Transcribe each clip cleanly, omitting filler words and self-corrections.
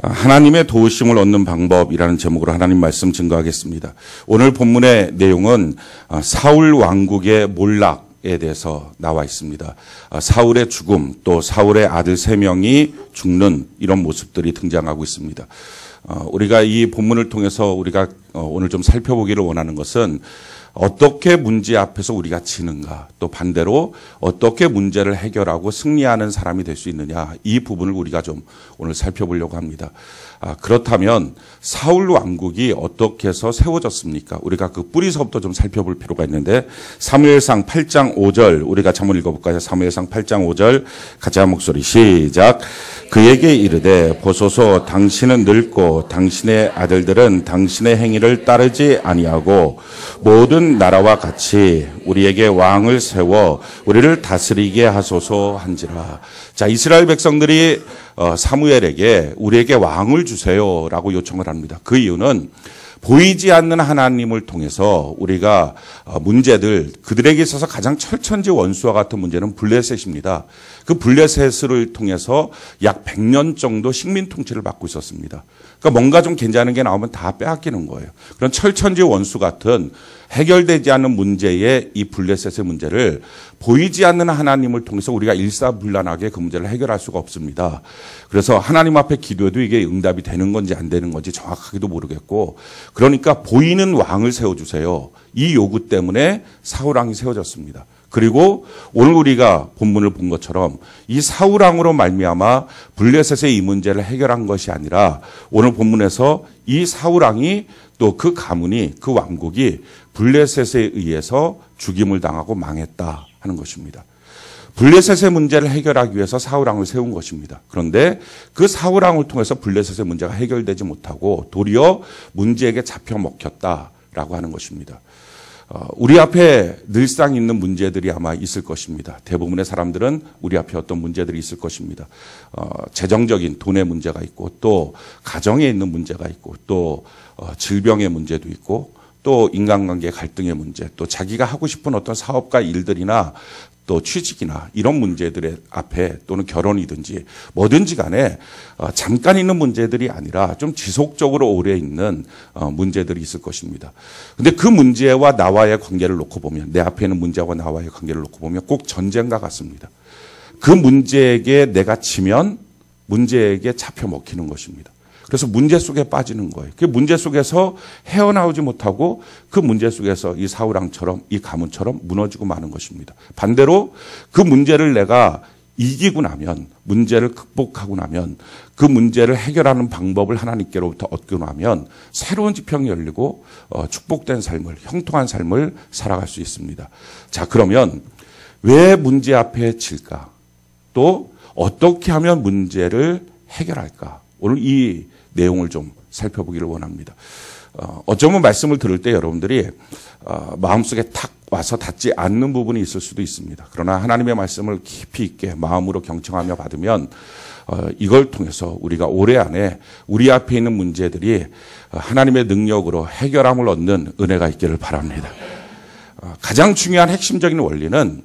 하나님의 도우심을 얻는 방법이라는 제목으로 하나님 말씀 증거하겠습니다. 오늘 본문의 내용은 사울 왕국의 몰락에 대해서 나와 있습니다. 사울의 죽음, 또 사울의 아들 3명이 죽는 이런 모습들이 등장하고 있습니다. 우리가 이 본문을 통해서 우리가 오늘 좀 살펴보기를 원하는 것은 어떻게 문제 앞에서 우리가 지는가, 또 반대로 어떻게 문제를 해결하고 승리하는 사람이 될 수 있느냐, 이 부분을 우리가 좀 오늘 살펴보려고 합니다. 그렇다면 사울 왕국이 어떻게 해서 세워졌습니까? 우리가 그 뿌리서부터 좀 살펴볼 필요가 있는데, 사무엘상 8장 5절 우리가 한번 읽어볼까요? 사무엘상 8장 5절 같이 한 목소리 시작. 그에게 이르되 보소서 당신은 늙고 당신의 아들들은 당신의 행위를 따르지 아니하고 모든 나라와 같이 우리에게 왕을 세워 우리를 다스리게 하소서 한지라. 자, 이스라엘 백성들이 사무엘에게 우리에게 왕을 주세요라고 요청을 합니다. 그 이유는 보이지 않는 하나님을 통해서 우리가 문제들, 그들에게 있어서 가장 철천지 원수와 같은 문제는 블레셋입니다. 그 블레셋을 통해서 약 100년 정도 식민 통치를 받고 있었습니다. 그러니까 뭔가 좀 괜찮은 게 나오면 다 빼앗기는 거예요. 그런 철천지 원수 같은 해결되지 않는 문제의 이 블레셋의 문제를 보이지 않는 하나님을 통해서 우리가 일사불란하게 그 문제를 해결할 수가 없습니다. 그래서 하나님 앞에 기도해도 이게 응답이 되는 건지 안 되는 건지 정확하게도 모르겠고, 그러니까 보이는 왕을 세워주세요. 이 요구 때문에 사울왕이 세워졌습니다. 그리고 오늘 우리가 본문을 본 것처럼 이 사울왕으로 말미암아 블레셋의 이 문제를 해결한 것이 아니라 오늘 본문에서 이 사울왕이 또 그 가문이, 그 왕국이 블레셋에 의해서 죽임을 당하고 망했다 하는 것입니다. 블레셋의 문제를 해결하기 위해서 사울왕을 세운 것입니다. 그런데 그 사울왕을 통해서 블레셋의 문제가 해결되지 못하고 도리어 문제에게 잡혀 먹혔다라고 하는 것입니다. 우리 앞에 늘상 있는 문제들이 아마 있을 것입니다. 대부분의 사람들은 우리 앞에 어떤 문제들이 있을 것입니다. 재정적인 돈의 문제가 있고, 또 가정에 있는 문제가 있고, 또 질병의 문제도 있고, 또 인간관계 갈등의 문제, 또 자기가 하고 싶은 어떤 사업과 일들이나 또 취직이나 이런 문제들의 앞에, 또는 결혼이든지 뭐든지 간에 잠깐 있는 문제들이 아니라 좀 지속적으로 오래 있는 문제들이 있을 것입니다. 근데 그 문제와 나와의 관계를 놓고 보면, 내 앞에 있는 문제와 나와의 관계를 놓고 보면 꼭 전쟁과 같습니다. 그 문제에게 내가 지면 문제에게 잡혀 먹히는 것입니다. 그래서 문제 속에 빠지는 거예요. 그 문제 속에서 헤어나오지 못하고 그 문제 속에서 이 사울왕처럼, 이 가문처럼 무너지고 마는 것입니다. 반대로 그 문제를 내가 이기고 나면, 문제를 극복하고 나면, 그 문제를 해결하는 방법을 하나님께로부터 얻고 나면 새로운 지평이 열리고 축복된 삶을, 형통한 삶을 살아갈 수 있습니다. 자, 그러면 왜 문제 앞에 질까? 또 어떻게 하면 문제를 해결할까? 오늘 이 내용을 좀 살펴보기를 원합니다. 어쩌면 말씀을 들을 때 여러분들이 마음속에 탁 와서 닿지 않는 부분이 있을 수도 있습니다. 그러나 하나님의 말씀을 깊이 있게 마음으로 경청하며 받으면 이걸 통해서 우리가 올해 안에 우리 앞에 있는 문제들이 하나님의 능력으로 해결함을 얻는 은혜가 있기를 바랍니다. 가장 중요한 핵심적인 원리는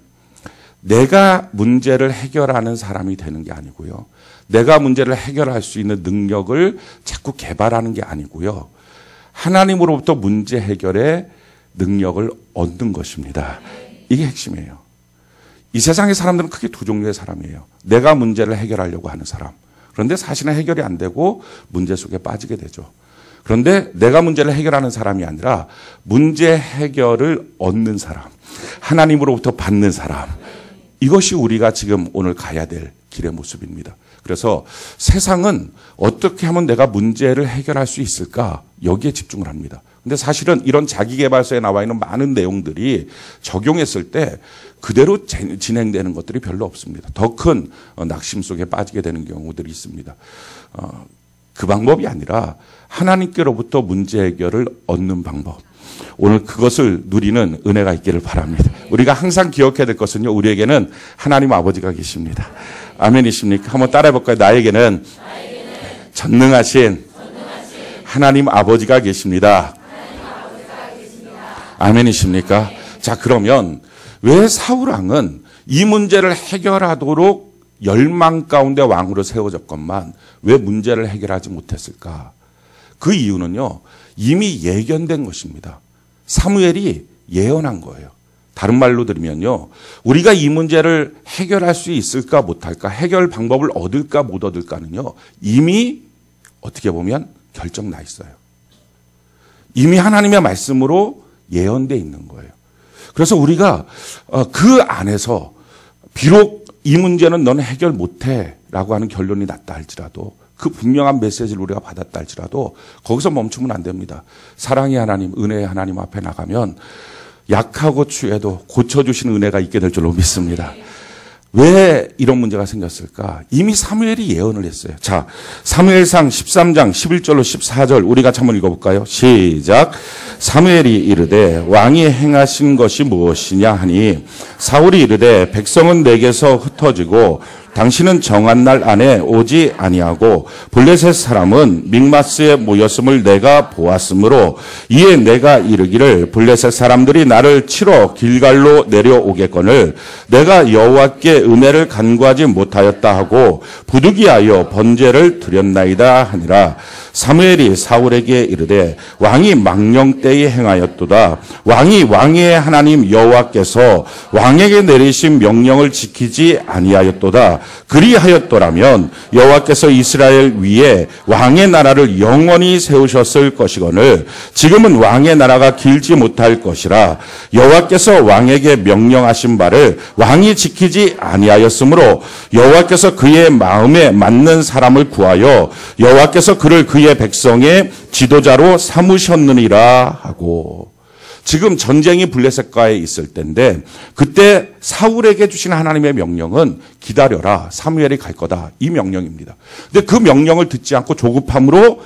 내가 문제를 해결하는 사람이 되는 게 아니고요. 내가 문제를 해결할 수 있는 능력을 자꾸 개발하는 게 아니고요. 하나님으로부터 문제 해결의 능력을 얻는 것입니다. 이게 핵심이에요. 이 세상의 사람들은 크게 두 종류의 사람이에요. 내가 문제를 해결하려고 하는 사람. 그런데 사실은 해결이 안 되고 문제 속에 빠지게 되죠. 그런데 내가 문제를 해결하는 사람이 아니라 문제 해결을 얻는 사람, 하나님으로부터 받는 사람, 이것이 우리가 지금 오늘 가야 될 길의 모습입니다. 그래서 세상은 어떻게 하면 내가 문제를 해결할 수 있을까? 여기에 집중을 합니다. 근데 사실은 이런 자기계발서에 나와 있는 많은 내용들이 적용했을 때 그대로 진행되는 것들이 별로 없습니다. 더 큰 낙심 속에 빠지게 되는 경우들이 있습니다. 그 방법이 아니라 하나님께로부터 문제 해결을 얻는 방법. 오늘 그것을 누리는 은혜가 있기를 바랍니다. 우리가 항상 기억해야 될 것은요, 우리에게는 하나님 아버지가 계십니다. 아멘이십니까? 한번 따라해 볼까요? 나에게는 전능하신 하나님 아버지가 계십니다. 아멘이십니까? 자, 그러면 왜 사울왕은 이 문제를 해결하도록 열망 가운데 왕으로 세워졌건만 왜 문제를 해결하지 못했을까? 그 이유는요, 이미 예견된 것입니다. 사무엘이 예언한 거예요. 다른 말로 들으면요, 우리가 이 문제를 해결할 수 있을까 못할까, 해결 방법을 얻을까 못 얻을까는요, 이미 어떻게 보면 결정 나 있어요. 이미 하나님의 말씀으로 예언돼 있는 거예요. 그래서 우리가 그 안에서 비록 이 문제는 너는 해결 못해 라고 하는 결론이 났다 할지라도, 그 분명한 메시지를 우리가 받았다 할지라도 거기서 멈추면 안 됩니다. 사랑의 하나님, 은혜의 하나님 앞에 나가면 약하고 추해도 고쳐주시는 은혜가 있게 될 줄로 믿습니다. 왜 이런 문제가 생겼을까? 이미 사무엘이 예언을 했어요. 자, 사무엘상 13장 11절로 14절 우리 같이 한번 읽어볼까요? 시작. 사무엘이 이르되 왕이 행하신 것이 무엇이냐 하니 사울이 이르되 백성은 내게서 흩어지고 당신은 정한 날 안에 오지 아니하고 블레셋 사람은 믹마스에 모였음을 내가 보았으므로 이에 내가 이르기를 블레셋 사람들이 나를 치러 길갈로 내려오겠거늘 내가 여호와께 은혜를 간구하지 못하였다 하고 부득이하여 번제를 드렸나이다 하니라. 사무엘이 사울에게 이르되 왕이 망령 때에 행하였도다. 왕이 왕의 하나님 여호와께서 왕에게 내리신 명령을 지키지 아니하였도다. 그리하였더라면 여호와께서 이스라엘 위에 왕의 나라를 영원히 세우셨을 것이거늘 지금은 왕의 나라가 길지 못할 것이라. 여호와께서 왕에게 명령하신 바를 왕이 지키지 아니하였으므로 여호와께서 그의 마음에 맞는 사람을 구하여 여호와께서 그를 그의 백성의 지도자로 삼으셨느니라 하고. 지금 전쟁이 블레셋과에 있을 때인데 그때 사울에게 주신 하나님의 명령은 기다려라, 사무엘이 갈 거다, 이 명령입니다. 근데 그 명령을 듣지 않고 조급함으로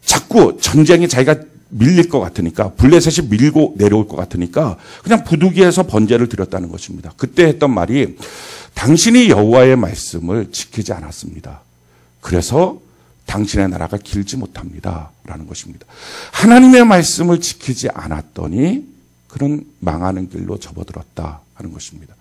자꾸 전쟁이 자기가 밀릴 것 같으니까, 블레셋이 밀고 내려올 것 같으니까 그냥 부두기에서 번제를 드렸다는 것입니다. 그때 했던 말이 당신이 여호와의 말씀을 지키지 않았습니다. 그래서 당신의 나라가 길지 못합니다 라는 것입니다. 하나님의 말씀을 지키지 않았더니 그런 망하는 길로 접어들었다 하는 것입니다.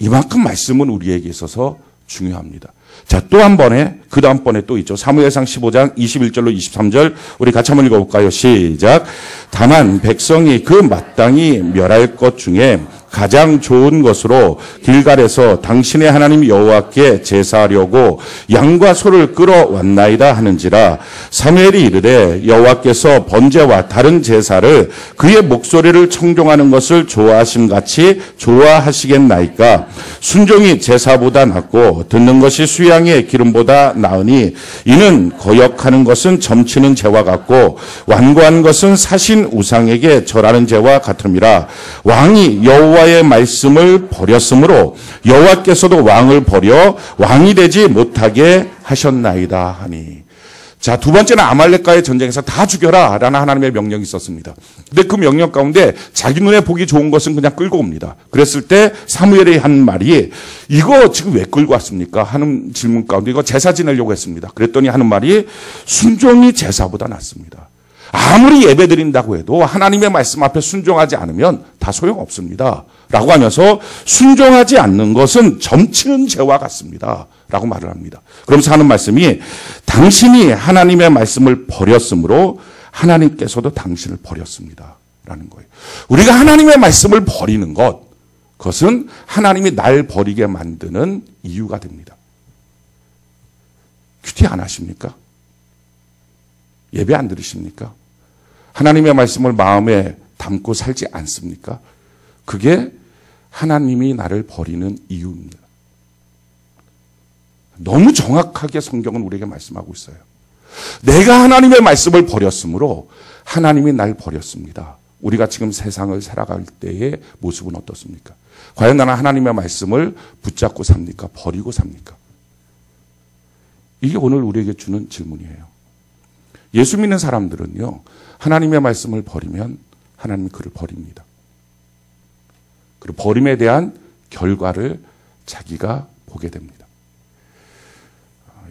이만큼 말씀은 우리에게 있어서 중요합니다. 자, 또 한 번에, 그 다음번에 또 있죠. 사무엘상 15장 21절로 23절 우리 같이 한번 읽어볼까요? 시작. 다만 백성이 그 마땅히 멸할 것 중에 가장 좋은 것으로 길갈에서 당신의 하나님 여호와께 제사하려고 양과 소를 끌어왔나이다 하는지라. 사무엘이 이르되 여호와께서 번제와 다른 제사를 그의 목소리를 청종하는 것을 좋아하심같이 좋아하시겠나이까. 순종이 제사보다 낫고 듣는 것이 수양의 기름보다 나으니 이는 거역하는 것은 점치는 죄와 같고 완고한 것은 사신 우상에게 절하는 죄와 같음이라. 왕이 여호와의 말씀을 버렸으므로 여호와께서도 왕을 버려 왕이 되지 못하게 하셨나이다 하니. 자, 두 번째는 아말렉과의 전쟁에서 다 죽여라 라는 하나님의 명령이 있었습니다. 근데 그 명령 가운데 자기 눈에 보기 좋은 것은 그냥 끌고 옵니다. 그랬을 때 사무엘이 한 말이 이거 지금 왜 끌고 왔습니까? 하는 질문 가운데 이거 제사 지내려고 했습니다. 그랬더니 하는 말이 순종이 제사보다 낫습니다. 아무리 예배 드린다고 해도 하나님의 말씀 앞에 순종하지 않으면 다 소용없습니다 라고 하면서 순종하지 않는 것은 점치는 죄와 같습니다 라고 말을 합니다. 그러면서 하는 말씀이 당신이 하나님의 말씀을 버렸으므로 하나님께서도 당신을 버렸습니다 라는 거예요. 우리가 하나님의 말씀을 버리는 것, 그것은 하나님이 날 버리게 만드는 이유가 됩니다. 큐티 안 하십니까? 예배 안 들으십니까? 하나님의 말씀을 마음에 담고 살지 않습니까? 그게 하나님이 나를 버리는 이유입니다. 너무 정확하게 성경은 우리에게 말씀하고 있어요. 내가 하나님의 말씀을 버렸으므로 하나님이 날 버렸습니다. 우리가 지금 세상을 살아갈 때의 모습은 어떻습니까? 과연 나는 하나님의 말씀을 붙잡고 삽니까? 버리고 삽니까? 이게 오늘 우리에게 주는 질문이에요. 예수 믿는 사람들은요, 하나님의 말씀을 버리면 하나님이 그를 버립니다. 그리고 버림에 대한 결과를 자기가 보게 됩니다.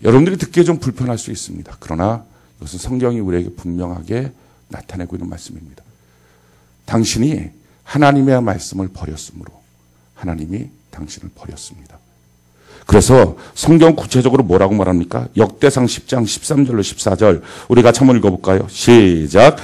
여러분들이 듣기에 좀 불편할 수 있습니다. 그러나 이것은 성경이 우리에게 분명하게 나타내고 있는 말씀입니다. 당신이 하나님의 말씀을 버렸으므로 하나님이 당신을 버렸습니다. 그래서 성경 구체적으로 뭐라고 말합니까? 역대상 10장 13절로 14절 우리 같이 한번 읽어볼까요? 시작.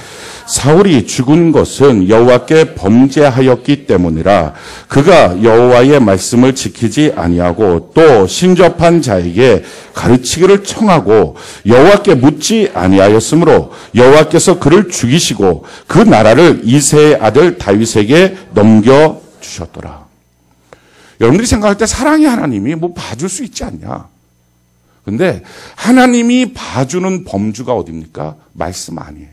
사울이 죽은 것은 여호와께 범죄하였기 때문이라. 그가 여호와의 말씀을 지키지 아니하고 또 신접한 자에게 가르치기를 청하고 여호와께 묻지 아니하였으므로 여호와께서 그를 죽이시고 그 나라를 이새의 아들 다윗에게 넘겨주셨더라. 여러분들이 생각할 때 사랑의 하나님이 뭐 봐줄 수 있지 않냐? 근데 하나님이 봐주는 범주가 어딥니까? 말씀 아니에요.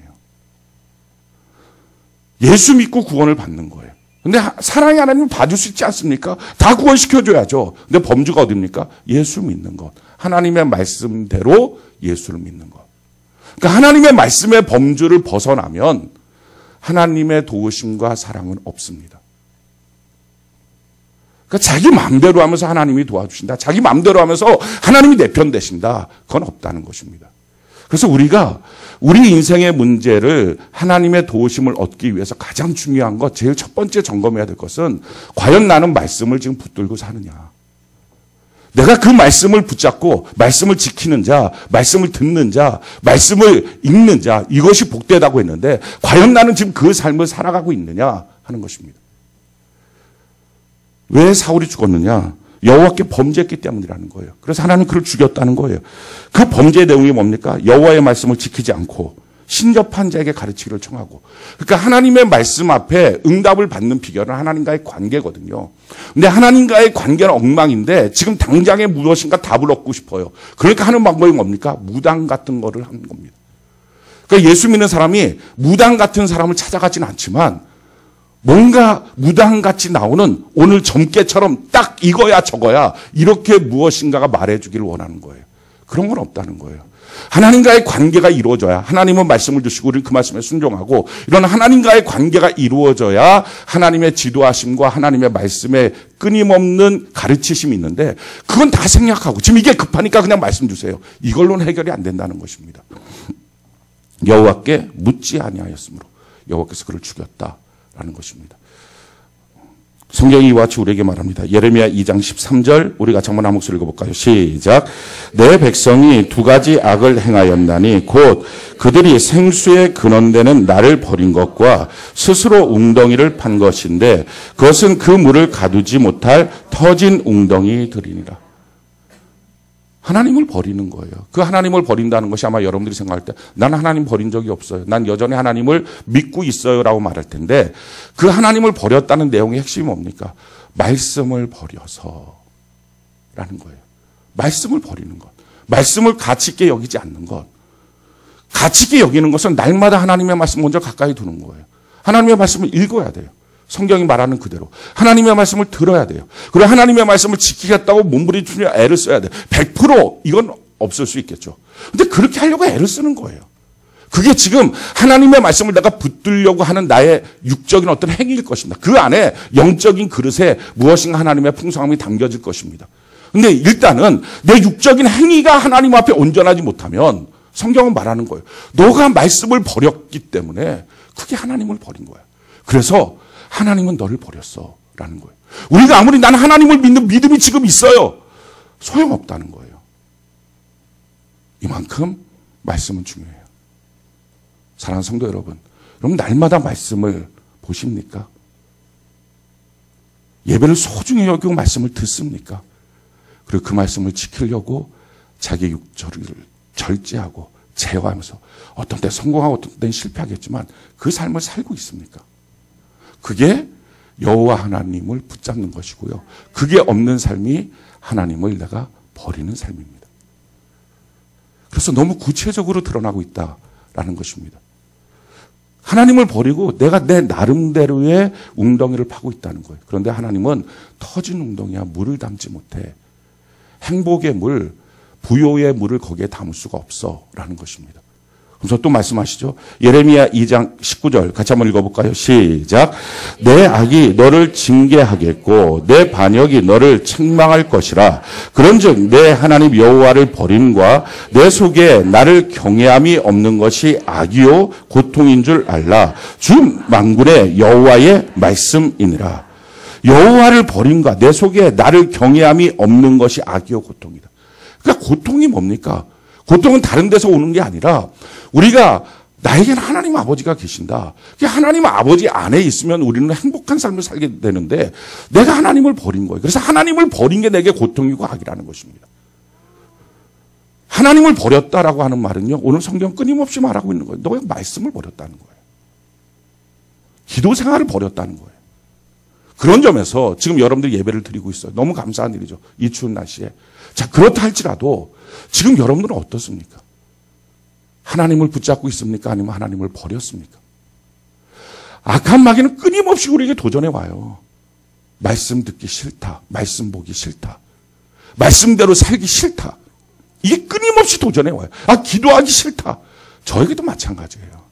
예수 믿고 구원을 받는 거예요. 근데 사랑의 하나님은 봐줄 수 있지 않습니까? 다 구원시켜줘야죠. 근데 범주가 어딥니까? 예수 믿는 것. 하나님의 말씀대로 예수를 믿는 것. 그러니까 하나님의 말씀의 범주를 벗어나면 하나님의 도우심과 사랑은 없습니다. 그러니까 자기 마음대로 하면서 하나님이 도와주신다. 자기 마음대로 하면서 하나님이 내 편 되신다. 그건 없다는 것입니다. 그래서 우리가 우리 인생의 문제를 하나님의 도우심을 얻기 위해서 가장 중요한 것, 제일 첫 번째 점검해야 될 것은 과연 나는 말씀을 지금 붙들고 사느냐. 내가 그 말씀을 붙잡고 말씀을 지키는 자, 말씀을 듣는 자, 말씀을 읽는 자, 이것이 복되다고 했는데 과연 나는 지금 그 삶을 살아가고 있느냐 하는 것입니다. 왜 사울이 죽었느냐? 여호와께 범죄했기 때문이라는 거예요. 그래서 하나님 그를 죽였다는 거예요. 그 범죄의 내용이 뭡니까? 여호와의 말씀을 지키지 않고 신접한 자에게 가르치기를 청하고. 그러니까 하나님의 말씀 앞에 응답을 받는 비결은 하나님과의 관계거든요. 근데 하나님과의 관계는 엉망인데 지금 당장에 무엇인가 답을 얻고 싶어요. 그러니까 하는 방법이 뭡니까? 무당 같은 거를 하는 겁니다. 그러니까 예수 믿는 사람이 무당 같은 사람을 찾아가지는 않지만 뭔가 무당같이 나오는 오늘 점괘처럼 딱 이거야 저거야 이렇게 무엇인가가 말해주기를 원하는 거예요. 그런 건 없다는 거예요. 하나님과의 관계가 이루어져야, 하나님은 말씀을 주시고 우리는 그 말씀에 순종하고, 이런 하나님과의 관계가 이루어져야 하나님의 지도하심과 하나님의 말씀에 끊임없는 가르치심이 있는데 그건 다 생략하고 지금 이게 급하니까 그냥 말씀 주세요. 이걸로는 해결이 안 된다는 것입니다. 여호와께 묻지 아니하였으므로 여호와께서 그를 죽였다라는 것입니다. 성경이 이와 같이 우리에게 말합니다. 예레미야 2장 13절 우리 같이 한번 한 목소리 읽어볼까요? 시작. 내 백성이 두 가지 악을 행하였나니 곧 그들이 생수의 근원되는 나를 버린 것과 스스로 웅덩이를 판 것인데 그것은 그 물을 가두지 못할 터진 웅덩이들이니라. 하나님을 버리는 거예요. 그 하나님을 버린다는 것이 아마 여러분들이 생각할 때 나는 하나님 버린 적이 없어요. 난 여전히 하나님을 믿고 있어요 라고 말할 텐데 그 하나님을 버렸다는 내용의 핵심이 뭡니까? 말씀을 버려서 라는 거예요. 말씀을 버리는 것. 말씀을 가치 있게 여기지 않는 것. 가치 있게 여기는 것은 날마다 하나님의 말씀 먼저 가까이 두는 거예요. 하나님의 말씀을 읽어야 돼요. 성경이 말하는 그대로. 하나님의 말씀을 들어야 돼요. 그리고 하나님의 말씀을 지키겠다고 몸부림치며 애를 써야 돼요. 100% 이건 없을 수 있겠죠. 근데 그렇게 하려고 애를 쓰는 거예요. 그게 지금 하나님의 말씀을 내가 붙들려고 하는 나의 육적인 어떤 행위일 것입니다. 그 안에 영적인 그릇에 무엇인가 하나님의 풍성함이 담겨질 것입니다. 근데 일단은 내 육적인 행위가 하나님 앞에 온전하지 못하면 성경은 말하는 거예요. 너가 말씀을 버렸기 때문에 그게 하나님을 버린 거야. 그래서 하나님은 너를 버렸어 라는 거예요. 우리가 아무리 나는 하나님을 믿는 믿음이 지금 있어요. 소용없다는 거예요. 이만큼 말씀은 중요해요. 사랑하는 성도 여러분, 날마다 말씀을 보십니까? 예배를 소중히 여기고 말씀을 듣습니까? 그리고 그 말씀을 지키려고 자기 육절을 절제하고 제어하면서 어떤 때 성공하고 어떤 때는 실패하겠지만 그 삶을 살고 있습니까? 그게 여호와 하나님을 붙잡는 것이고요. 그게 없는 삶이 하나님을 내가 버리는 삶입니다. 그래서 너무 구체적으로 드러나고 있다라는 것입니다. 하나님을 버리고 내가 내 나름대로의 웅덩이를 파고 있다는 거예요. 그런데 하나님은 터진 웅덩이야 물을 담지 못해. 행복의 물, 부요의 물을 거기에 담을 수가 없어라는 것입니다. 그래서 또 말씀하시죠. 예레미야 2장 19절 같이 한번 읽어볼까요? 시작. 내 악이 너를 징계하겠고 내 반역이 너를 책망할 것이라. 그런즉 내 하나님 여호와를 버림과 내 속에 나를 경외함이 없는 것이 악이요 고통인 줄 알라. 주 만군의 여호와의 말씀이니라. 여호와를 버림과 내 속에 나를 경외함이 없는 것이 악이요 고통이다. 그러니까 고통이 뭡니까? 고통은 다른 데서 오는 게 아니라 우리가 나에게는 하나님 아버지가 계신다. 하나님 아버지 안에 있으면 우리는 행복한 삶을 살게 되는데 내가 하나님을 버린 거예요. 그래서 하나님을 버린 게 내게 고통이고 악이라는 것입니다. 하나님을 버렸다라고 하는 말은요. 오늘 성경 끊임없이 말하고 있는 거예요. 너가 말씀을 버렸다는 거예요. 기도 생활을 버렸다는 거예요. 그런 점에서 지금 여러분들이 예배를 드리고 있어요. 너무 감사한 일이죠. 이 추운 날씨에. 자, 그렇다 할지라도 지금 여러분들은 어떻습니까? 하나님을 붙잡고 있습니까? 아니면 하나님을 버렸습니까? 악한 마귀는 끊임없이 우리에게 도전해 와요. 말씀 듣기 싫다. 말씀 보기 싫다. 말씀대로 살기 싫다. 이게 끊임없이 도전해 와요. 기도하기 싫다. 저에게도 마찬가지예요.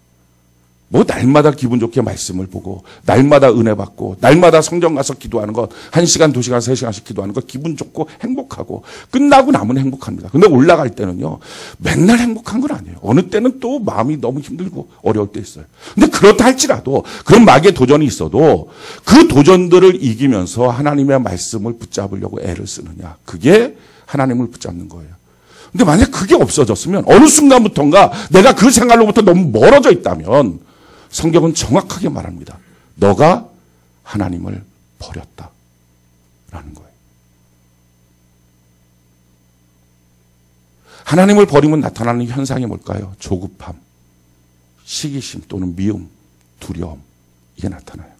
뭐 날마다 기분 좋게 말씀을 보고 날마다 은혜 받고 날마다 성경 가서 기도하는 것 1시간, 2시간, 3시간씩 기도하는 것 기분 좋고 행복하고 끝나고 나면 행복합니다. 근데 올라갈 때는요. 맨날 행복한 건 아니에요. 어느 때는 또 마음이 너무 힘들고 어려울 때 있어요. 근데 그렇다 할지라도 그런 마귀의 도전이 있어도 그 도전들을 이기면서 하나님의 말씀을 붙잡으려고 애를 쓰느냐. 그게 하나님을 붙잡는 거예요. 근데 만약 그게 없어졌으면 어느 순간부터인가 내가 그 생활로부터 너무 멀어져 있다면 성경은 정확하게 말합니다. 너가 하나님을 버렸다라는 거예요. 하나님을 버리면 나타나는 현상이 뭘까요? 조급함, 시기심 또는 미움, 두려움 이게 나타나요.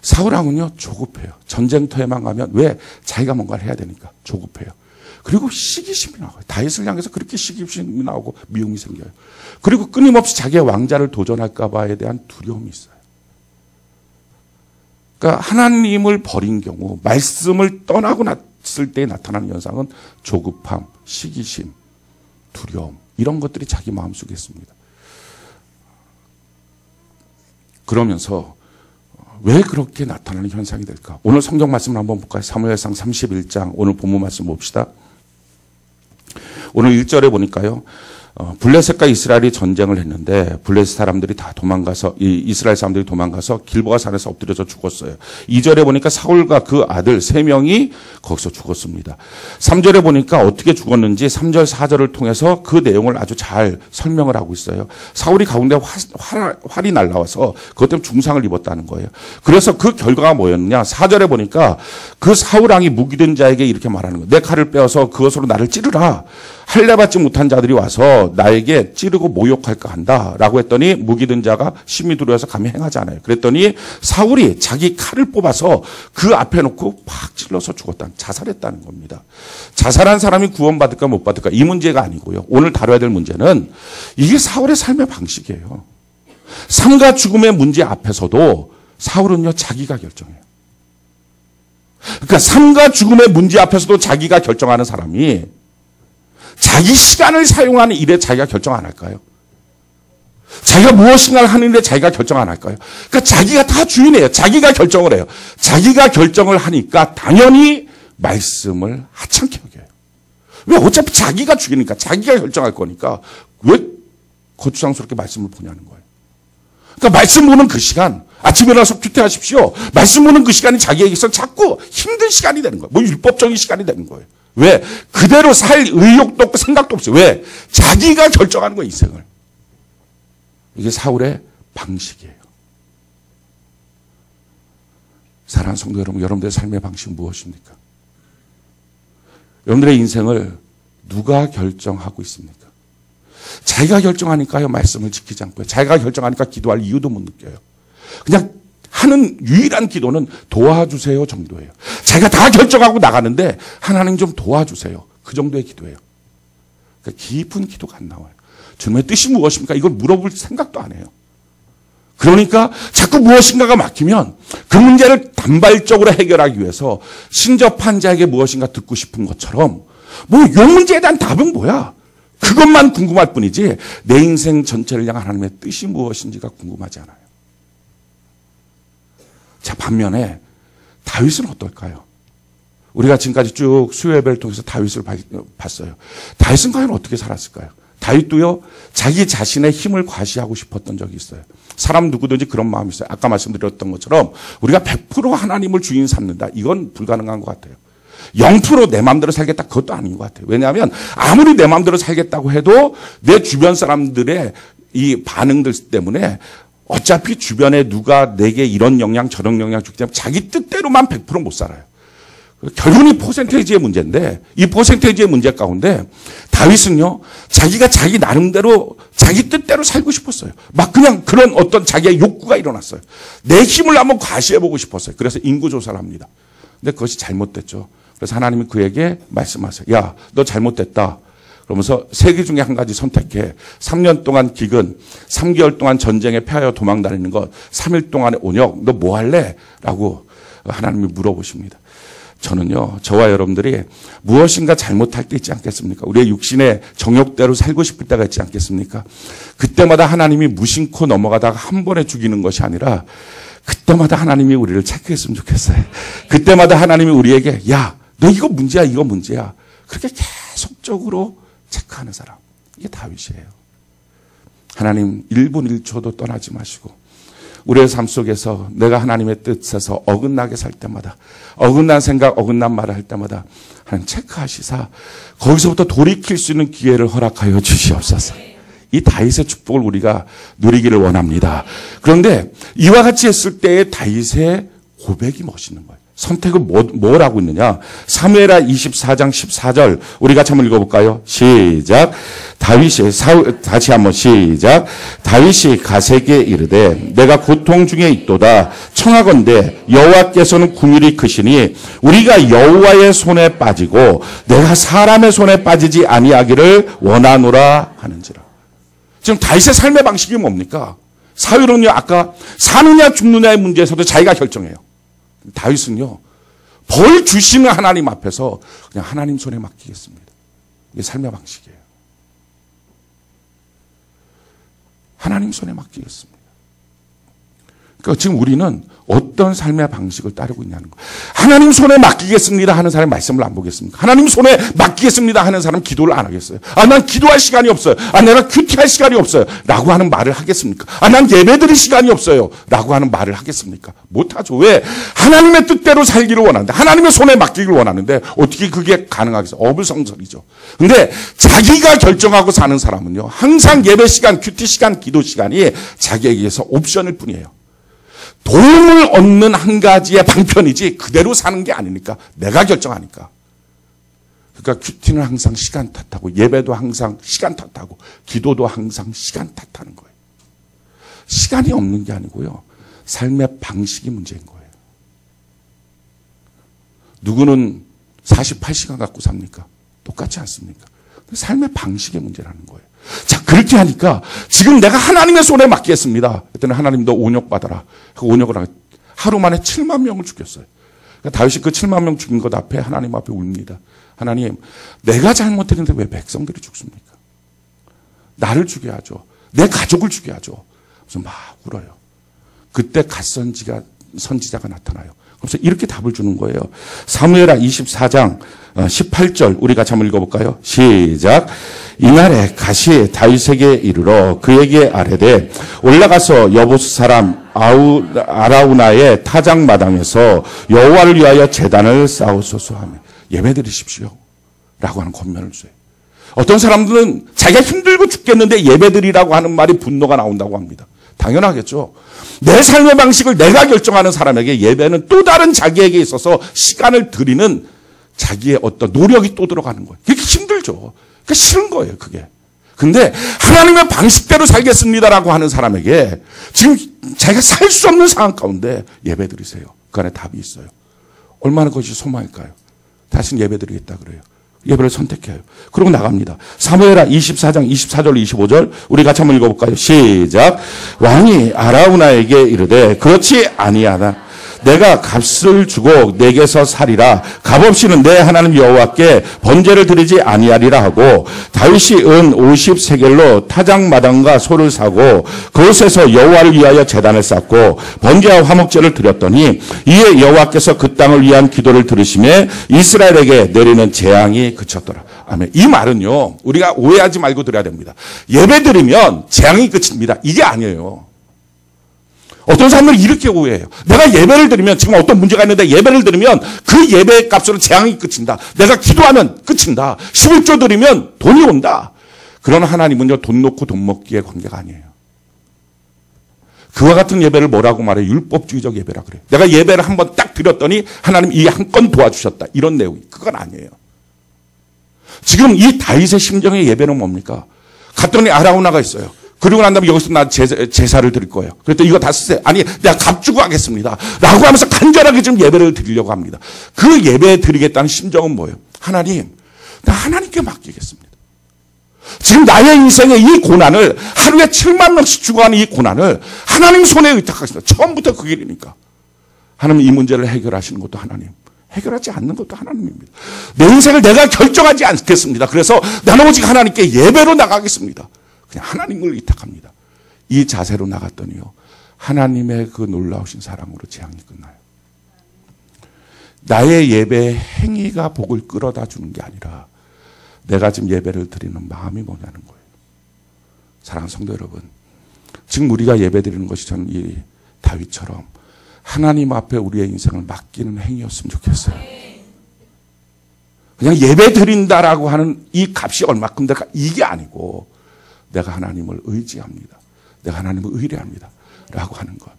사울왕은요 조급해요. 전쟁터에만 가면 왜? 자기가 뭔가를 해야 되니까 조급해요. 그리고 시기심이 나와요. 다윗을 향해서 그렇게 시기심이 나오고 미움이 생겨요. 그리고 끊임없이 자기의 왕자를 도전할까 봐에 대한 두려움이 있어요. 그러니까 하나님을 버린 경우 말씀을 떠나고 났을 때 나타나는 현상은 조급함, 시기심, 두려움 이런 것들이 자기 마음속에 있습니다. 그러면서 왜 그렇게 나타나는 현상이 될까? 오늘 성경 말씀을 한번 볼까요? 사무엘상 31장 오늘 본문 말씀 봅시다. 오늘 1절에 보니까요. 블레셋과 이스라엘이 전쟁을 했는데 블레셋 사람들이 다 도망가서 이스라엘 사람들이 도망가서 길보아 산에서 엎드려져 죽었어요. 2절에 보니까 사울과 그 아들 3명이 거기서 죽었습니다. 3절에 보니까 어떻게 죽었는지 3절 4절을 통해서 그 내용을 아주 잘 설명을 하고 있어요. 사울이 가운데 활이 날라와서 그것 때문에 중상을 입었다는 거예요. 그래서 그 결과가 뭐였느냐? 4절에 보니까 그 사울왕이 무기된 자에게 이렇게 말하는 거예요. 내 칼을 빼어서 그것으로 나를 찌르라. 할례 받지 못한 자들이 와서 나에게 찌르고 모욕할까 한다라고 했더니 무기든 자가 심히 두려워서 감히 행하지 않아요. 그랬더니 사울이 자기 칼을 뽑아서 그 앞에 놓고 팍 찔러서 죽었다. 자살했다는 겁니다. 자살한 사람이 구원받을까 못 받을까 이 문제가 아니고요. 오늘 다뤄야 될 문제는 이게 사울의 삶의 방식이에요. 삶과 죽음의 문제 앞에서도 사울은요 자기가 결정해요. 그러니까 삶과 죽음의 문제 앞에서도 자기가 결정하는 사람이 자기 시간을 사용하는 일에 자기가 결정 안 할까요? 자기가 무엇인가를 하는 일에 자기가 결정 안 할까요? 그러니까 자기가 다 주인이에요. 자기가 결정을 해요. 자기가 결정을 하니까 당연히 말씀을 하찮게 여겨요. 왜? 어차피 자기가 주인이니까 자기가 결정할 거니까 왜 거추장스럽게 말씀을 보냐는 거예요. 그러니까 말씀 보는 그 시간 아침에 일어나서 큐티하십시오. 말씀 보는 그 시간이 자기에게 있어서 자꾸 힘든 시간이 되는 거예요. 뭐 율법적인 시간이 되는 거예요. 왜? 그대로 살 의욕도 없고 생각도 없어요. 왜? 자기가 결정하는 거예요, 인생을. 이게 사울의 방식이에요. 사랑하는 성도 여러분, 여러분들의 삶의 방식은 무엇입니까? 여러분들의 인생을 누가 결정하고 있습니까? 자기가 결정하니까요, 말씀을 지키지 않고요. 자기가 결정하니까 기도할 이유도 못 느껴요. 그냥 하는 유일한 기도는 도와주세요 정도예요. 자기가 다 결정하고 나가는데 하나님 좀 도와주세요. 그 정도의 기도예요. 그러니까 깊은 기도가 안 나와요. 주님의 뜻이 무엇입니까? 이걸 물어볼 생각도 안 해요. 그러니까 자꾸 무엇인가가 막히면 그 문제를 단발적으로 해결하기 위해서 신접한 자에게 무엇인가 듣고 싶은 것처럼 뭐 이 문제에 대한 답은 뭐야? 그것만 궁금할 뿐이지 내 인생 전체를 향한 하나님의 뜻이 무엇인지가 궁금하지 않아요. 자, 반면에 다윗은 어떨까요? 우리가 지금까지 쭉 수요 예배를 통해서 다윗을 봤어요. 다윗은 과연 어떻게 살았을까요? 다윗도요, 자기 자신의 힘을 과시하고 싶었던 적이 있어요. 사람 누구든지 그런 마음이 있어요. 아까 말씀드렸던 것처럼 우리가 100% 하나님을 주인 삼는다. 이건 불가능한 것 같아요. 0% 내 마음대로 살겠다. 그것도 아닌 것 같아요. 왜냐하면 아무리 내 마음대로 살겠다고 해도 내 주변 사람들의 이 반응들 때문에 어차피 주변에 누가 내게 이런 영향 저런 영향 주기 때문에 자기 뜻대로만 100% 못 살아요. 결국은 이 퍼센테이지의 문제인데, 이 퍼센테이지의 문제 가운데 다윗은요, 자기가 자기 나름대로 자기 뜻대로 살고 싶었어요. 막 그냥 그런 어떤 자기의 욕구가 일어났어요. 내 힘을 한번 과시해보고 싶었어요. 그래서 인구조사를 합니다. 근데 그것이 잘못됐죠. 그래서 하나님이 그에게 말씀하세요. 야, 너 잘못됐다. 그러면서 세 개 중에 한 가지 선택해. 3년 동안 기근, 3개월 동안 전쟁에 패하여 도망다니는 것, 3일 동안의 온역, 너 뭐 할래? 라고 하나님이 물어보십니다. 저는요, 저와 여러분들이 무엇인가 잘못할 때 있지 않겠습니까? 우리의 육신의 정욕대로 살고 싶을 때가 있지 않겠습니까? 그때마다 하나님이 무심코 넘어가다가 한 번에 죽이는 것이 아니라 그때마다 하나님이 우리를 체크했으면 좋겠어요. 그때마다 하나님이 우리에게 야, 너 이거 문제야, 이거 문제야. 그렇게 계속적으로 체크하는 사람. 이게 다윗이에요. 하나님 1분 1초도 떠나지 마시고 우리의 삶 속에서 내가 하나님의 뜻에서 어긋나게 살 때마다, 어긋난 생각, 어긋난 말을 할 때마다 하나님 체크하시사 거기서부터 돌이킬 수 있는 기회를 허락하여 주시옵소서. 이 다윗의 축복을 우리가 누리기를 원합니다. 그런데 이와 같이 했을 때의 다윗의 고백이 멋있는 거예요. 선택을 뭘 하고 있느냐? 사무엘하 24장 14절 우리 같이 한번 읽어볼까요? 시작. 다시 한번 시작. 다윗이 가세게 이르되 내가 고통 중에 있도다. 청하건대 여호와께서는 긍휼이 크시니 우리가 여호와의 손에 빠지고 내가 사람의 손에 빠지지 아니하기를 원하노라 하는지라. 지금 다윗의 삶의 방식이 뭡니까? 사울은요, 아까 사느냐 죽느냐의 문제에서도 자기가 결정해요. 다윗은요, 벌 주시는 하나님 앞에서 그냥 하나님 손에 맡기겠습니다. 이게 삶의 방식이에요. 하나님 손에 맡기겠습니다. 그러니까 지금 우리는 어떤 삶의 방식을 따르고 있냐는 거예요. 하나님 손에 맡기겠습니다 하는 사람이 말씀을 안 보겠습니까? 하나님 손에 맡기겠습니다 하는 사람은 기도를 안 하겠어요? 아, 난 기도할 시간이 없어요. 아, 내가 큐티할 시간이 없어요. 라고 하는 말을 하겠습니까? 아, 난 예배드릴 시간이 없어요. 라고 하는 말을 하겠습니까? 못하죠. 왜? 하나님의 뜻대로 살기를 원하는데, 하나님의 손에 맡기기를 원하는데 어떻게 그게 가능하겠어요? 어불성설이죠. 근데 자기가 결정하고 사는 사람은요, 항상 예배 시간, 큐티 시간, 기도 시간이 자기에게서 옵션일 뿐이에요. 도움을 얻는 한 가지의 방편이지 그대로 사는 게 아니니까, 내가 결정하니까. 그러니까 큐티는 항상 시간 탓하고 예배도 항상 시간 탓하고 기도도 항상 시간 탓하는 거예요. 시간이 없는 게 아니고요, 삶의 방식이 문제인 거예요. 누구는 48시간 갖고 삽니까? 똑같지 않습니까? 삶의 방식의 문제라는 거예요. 자, 그렇게 하니까 지금 내가 하나님의 손에 맡기겠습니다. 그때는 하나님 너 온역 받아라. 그 온역을 하루 만에 7만 명을 죽였어요. 그러니까 다윗이 그 7만 명 죽인 것 앞에 하나님 앞에 웁니다. 하나님, 내가 잘못했는데 왜 백성들이 죽습니까? 나를 죽여야죠. 내 가족을 죽여야죠. 그래서 막 울어요. 그때 선지자가 나타나요. 그래서 이렇게 답을 주는 거예요. 사무엘하 24장 18절 우리 같이 한번 읽어볼까요? 시작. 이날에 갓이 다윗에게 이르러 그에게 아뢰되 올라가서 여보스 사람 아라우나의 타작마당에서 여호와를 위하여 제단을 쌓으소서 하며 예배드리십시오 라고 하는 권면을 줘요. 어떤 사람들은 자기가 힘들고 죽겠는데 예배드리라고 하는 말이 분노가 나온다고 합니다. 당연하겠죠. 내 삶의 방식을 내가 결정하는 사람에게 예배는 또 다른 자기에게 있어서 시간을 드리는 자기의 어떤 노력이 또 들어가는 거예요. 그게 힘들죠. 그게 싫은 거예요, 그게. 근데 하나님의 방식대로 살겠습니다라고 하는 사람에게 지금 자기가 살 수 없는 상황 가운데 예배 드리세요. 그 안에 답이 있어요. 얼마나 그것이 소망일까요? 다시는 예배 드리겠다 그래요. 예배를 선택해요. 그러고 나갑니다. 사무엘하 24장 24절 25절 우리 같이 한번 읽어볼까요? 시작. 왕이 아라우나에게 이르되 그렇지 아니하다. 내가 값을 주고 내게서 살이라. 값없이는 내 하나님 여호와께 번제를 드리지 아니하리라 하고 다윗이 은 50세겔로 타작마당과 소를 사고 그곳에서 여호와를 위하여 제단을 쌓고 번제와 화목제를 드렸더니 이에 여호와께서 그 땅을 위한 기도를 들으심에 이스라엘에게 내리는 재앙이 그쳤더라. 아멘. 이 말은요, 우리가 오해하지 말고 들어야 됩니다. 예배 드리면 재앙이 끝입니다. 이게 아니에요. 어떤 사람들은 이렇게 오해해요. 내가 예배를 드리면, 지금 어떤 문제가 있는데 예배를 드리면 그 예배 값으로 재앙이 끝인다. 내가 기도하면 끝인다. 11조 드리면 돈이 온다. 그런 하나님은요, 돈 놓고 돈 먹기의 관계가 아니에요. 그와 같은 예배를 뭐라고 말해요? 율법주의적 예배라 그래요. 내가 예배를 한번 딱 드렸더니 하나님 이 한 건 도와주셨다. 이런 내용이. 그건 아니에요. 지금 이 다윗의 심정의 예배는 뭡니까? 갔더니 아라우나가 있어요. 그리고 난 다음에 여기서 나 제사를 드릴 거예요. 그랬더니 이거 다 쓰세요. 아니, 내가 값 주고 하겠습니다. 라고 하면서 간절하게 지금 예배를 드리려고 합니다. 그 예배 드리겠다는 심정은 뭐예요? 하나님, 나 하나님께 맡기겠습니다. 지금 나의 인생의 이 고난을 하루에 7만 명씩 죽어가는 이 고난을 하나님 손에 의탁하겠습니다. 처음부터 그 길이니까. 하나님 이 문제를 해결하시는 것도 하나님. 해결하지 않는 것도 하나님입니다. 내 인생을 내가 결정하지 않겠습니다. 그래서 나는 오직 하나님께 예배로 나가겠습니다. 그냥 하나님을 의탁합니다. 이 자세로 나갔더니요, 하나님의 그 놀라우신 사랑으로 재앙이 끝나요. 나의 예배의 행위가 복을 끌어다 주는 게 아니라 내가 지금 예배를 드리는 마음이 뭐냐는 거예요. 사랑하는 성도 여러분, 지금 우리가 예배 드리는 것이 저는 이 다윗처럼 하나님 앞에 우리의 인생을 맡기는 행위였으면 좋겠어요. 그냥 예배 드린다라고 하는 이 값이 얼마큼 될까? 이게 아니고 내가 하나님을 의지합니다. 내가 하나님을 의뢰합니다. 라고 하는 것.